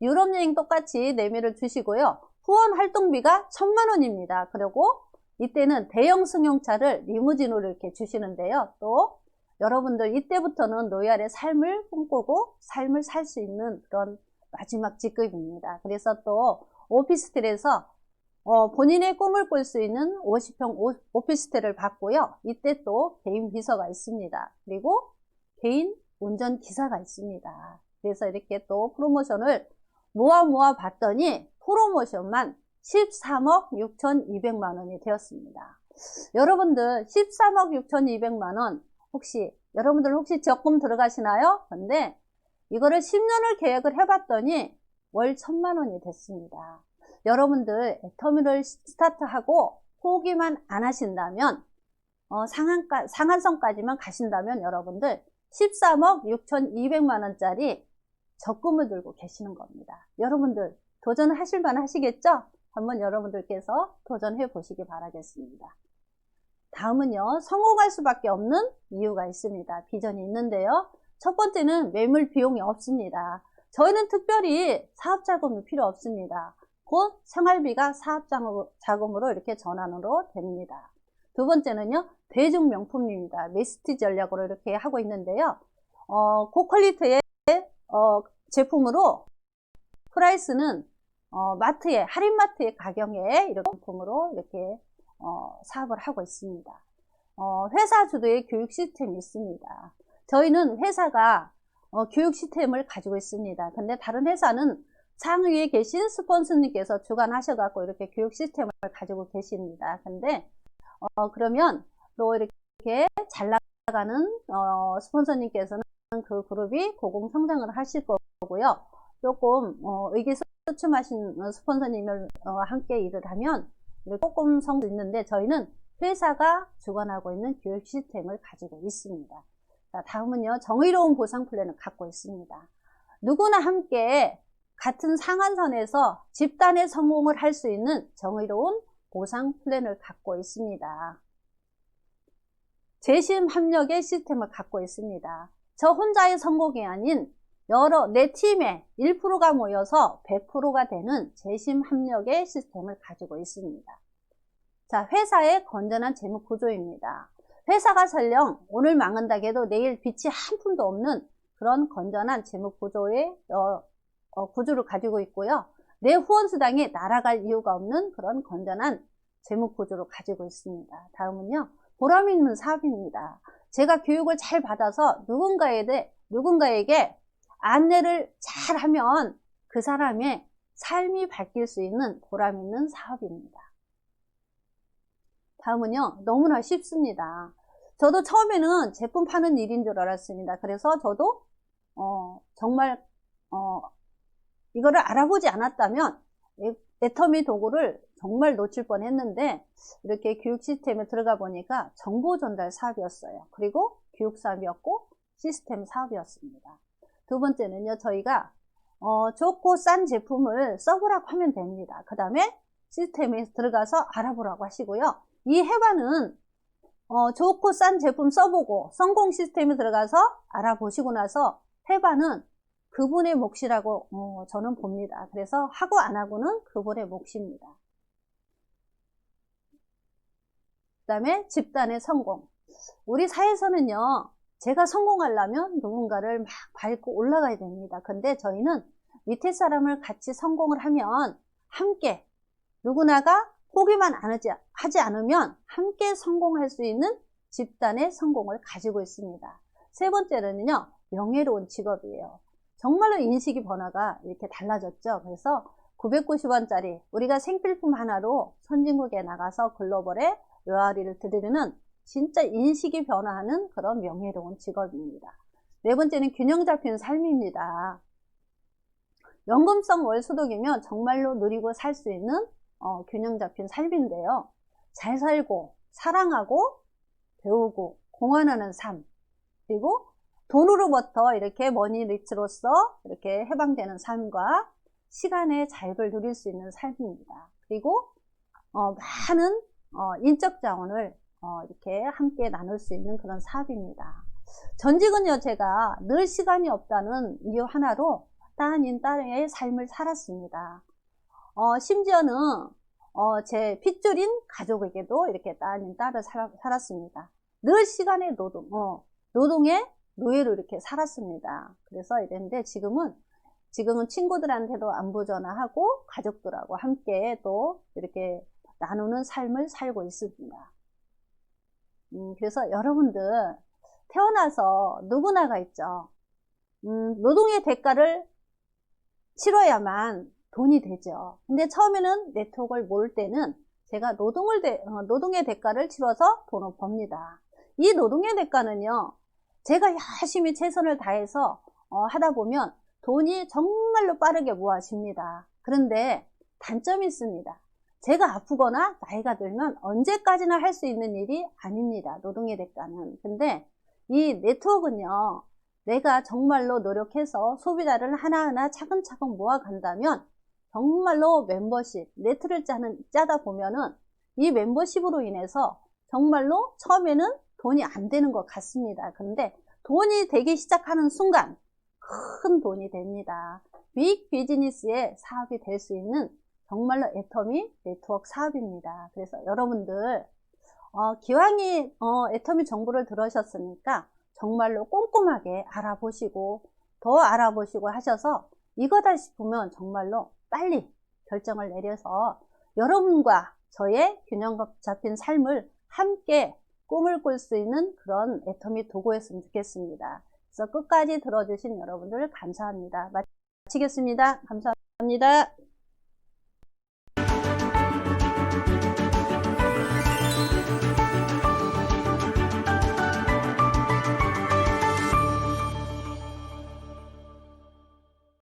유럽 여행 똑같이 내밀을 주시고요. 후원 활동비가 1,000만 원입니다. 그리고 이때는 대형 승용차를 리무진으로 이렇게 주시는데요. 또 여러분들 이때부터는 로얄의 삶을 꿈꾸고 삶을 살 수 있는 그런 마지막 직급입니다. 그래서 또 오피스텔에서 본인의 꿈을 꿀 수 있는 50평 오피스텔을 받고요. 이때 또 개인 비서가 있습니다. 그리고 개인 운전기사가 있습니다. 그래서 이렇게 또 프로모션을 모아 봤더니 프로모션만 13억 6,200만 원이 되었습니다. 여러분들 13억 6,200만 원 여러분들 혹시 적금 들어가시나요? 근데 이거를 10년을 계획을 해봤더니 월 1,000만 원이 됐습니다. 여러분들 터미널 스타트하고 포기만 안 하신다면 상한선까지만 가신다면 여러분들 13억 6,200만 원짜리 적금을 들고 계시는 겁니다. 여러분들 도전하실 만 하시겠죠? 한번 여러분들께서 도전해 보시기 바라겠습니다. 다음은요, 성공할 수밖에 없는 이유가 있습니다. 비전이 있는데요. 첫 번째는 매물 비용이 없습니다. 저희는 특별히 사업자금이 필요 없습니다. 곧 생활비가 사업자금으로 이렇게 전환으로 됩니다. 두 번째는요, 대중명품입니다. 메시티 전략으로 이렇게 하고 있는데요. 고퀄리티의 제품으로 프라이스는 마트에 할인마트의 가격에 이렇게 제품으로 이렇게 사업을 하고 있습니다. 회사 주도의 교육 시스템이 있습니다. 저희는 회사가 교육 시스템을 가지고 있습니다. 근데 다른 회사는 상위에 계신 스폰서님께서 주관하셔갖고 이렇게 교육 시스템을 가지고 계십니다. 근데 그러면 또 이렇게 잘 나가는 스폰서님께서는 그 그룹이 고공성장을 하실 거고요. 조금 의기소침하신 스폰서님을 함께 일을 하면 조금 성도 있는데 저희는 회사가 주관하고 있는 교육 시스템을 가지고 있습니다. 자, 다음은요, 정의로운 보상 플랜을 갖고 있습니다. 누구나 함께 같은 상한선에서 집단의 성공을 할 수 있는 정의로운 보상 플랜을 갖고 있습니다. 재심 합력의 시스템을 갖고 있습니다. 저 혼자의 성공이 아닌 내 팀에 1%가 모여서 100%가 되는 재심 합력의 시스템을 가지고 있습니다. 자, 회사의 건전한 재무 구조입니다. 회사가 설령 오늘 망한다고 해도 내일 빚이 한 푼도 없는 그런 건전한 재무 구조의 구조를 가지고 있고요. 내 후원수당이 날아갈 이유가 없는 그런 건전한 재무 구조를 가지고 있습니다. 다음은요, 보람 있는 사업입니다. 제가 교육을 잘 받아서 누군가에게 안내를 잘 하면 그 사람의 삶이 바뀔 수 있는 보람 있는 사업입니다. 다음은요, 너무나 쉽습니다. 저도 처음에는 제품 파는 일인 줄 알았습니다. 그래서 저도 정말 이거를 알아보지 않았다면 애터미 도구를 정말 놓칠 뻔했는데 이렇게 교육 시스템에 들어가 보니까 정보 전달 사업이었어요. 그리고 교육 사업이었고 시스템 사업이었습니다. 두 번째는요, 저희가 좋고 싼 제품을 써보라고 하면 됩니다. 그 다음에 시스템에 들어가서 알아보라고 하시고요. 이 해반은 좋고 싼 제품 써보고 성공 시스템에 들어가서 알아보시고 나서 해반은 그분의 몫이라고 저는 봅니다. 그래서 하고 안 하고는 그분의 몫입니다. 그 다음에 집단의 성공. 우리 사회에서는요, 제가 성공하려면 누군가를 막 밟고 올라가야 됩니다. 근데 저희는 밑에 사람을 같이 성공을 하면 함께 누구나가 포기만 하지 않으면 함께 성공할 수 있는 집단의 성공을 가지고 있습니다. 세 번째는요, 명예로운 직업이에요. 정말로 인식의 변화가 이렇게 달라졌죠. 그래서 990원짜리 우리가 생필품 하나로 선진국에 나가서 글로벌에 로열티를 드리는 진짜 인식이 변화하는 그런 명예로운 직업입니다. 네 번째는 균형 잡힌 삶입니다. 연금성 월소득이면 정말로 누리고 살 수 있는 균형 잡힌 삶인데요. 잘 살고 사랑하고 배우고 공헌하는 삶, 그리고 돈으로부터 이렇게 머니 리치로서 이렇게 해방되는 삶과 시간의 자유를 누릴 수 있는 삶입니다. 그리고 많은 인적 자원을 이렇게 함께 나눌 수 있는 그런 사업입니다. 전직은요, 제가 늘 시간이 없다는 이유 하나로 따님 딸의 삶을 살았습니다. 심지어는 제 핏줄인 가족에게도 이렇게 따님 딸을 살았습니다. 늘 시간의 노동의 노예로 이렇게 살았습니다. 그래서 이랬는데 지금은 친구들한테도 안부 전화하고 가족들하고 함께 또 이렇게 나누는 삶을 살고 있습니다. 그래서 여러분들 태어나서 누구나가 있죠. 노동의 대가를 치러야만 돈이 되죠. 근데 처음에는 네트워크를 모를 때는 제가 노동의 대가를 치러서 돈을 법니다. 이 노동의 대가는요, 제가 열심히 최선을 다해서 하다 보면 돈이 정말로 빠르게 모아집니다. 그런데 단점이 있습니다. 제가 아프거나 나이가 들면 언제까지나 할 수 있는 일이 아닙니다. 노동의 대가는. 근데 이 네트워크는요, 내가 정말로 노력해서 소비자를 하나하나 차근차근 모아간다면 정말로 멤버십, 네트를 짜다 보면은 이 멤버십으로 인해서 정말로 처음에는 돈이 안 되는 것 같습니다. 그런데 돈이 되기 시작하는 순간 큰 돈이 됩니다. 빅 비즈니스의 사업이 될 수 있는 정말로 애터미 네트워크 사업입니다. 그래서 여러분들 기왕이 애터미 정보를 들으셨으니까 정말로 꼼꼼하게 알아보시고 더 알아보시고 하셔서 이거다 싶으면 정말로 빨리 결정을 내려서 여러분과 저의 균형 잡힌 삶을 함께 꿈을 꿀 수 있는 그런 애터미 도구였으면 좋겠습니다. 그래서 끝까지 들어주신 여러분들 감사합니다. 마치겠습니다. 감사합니다.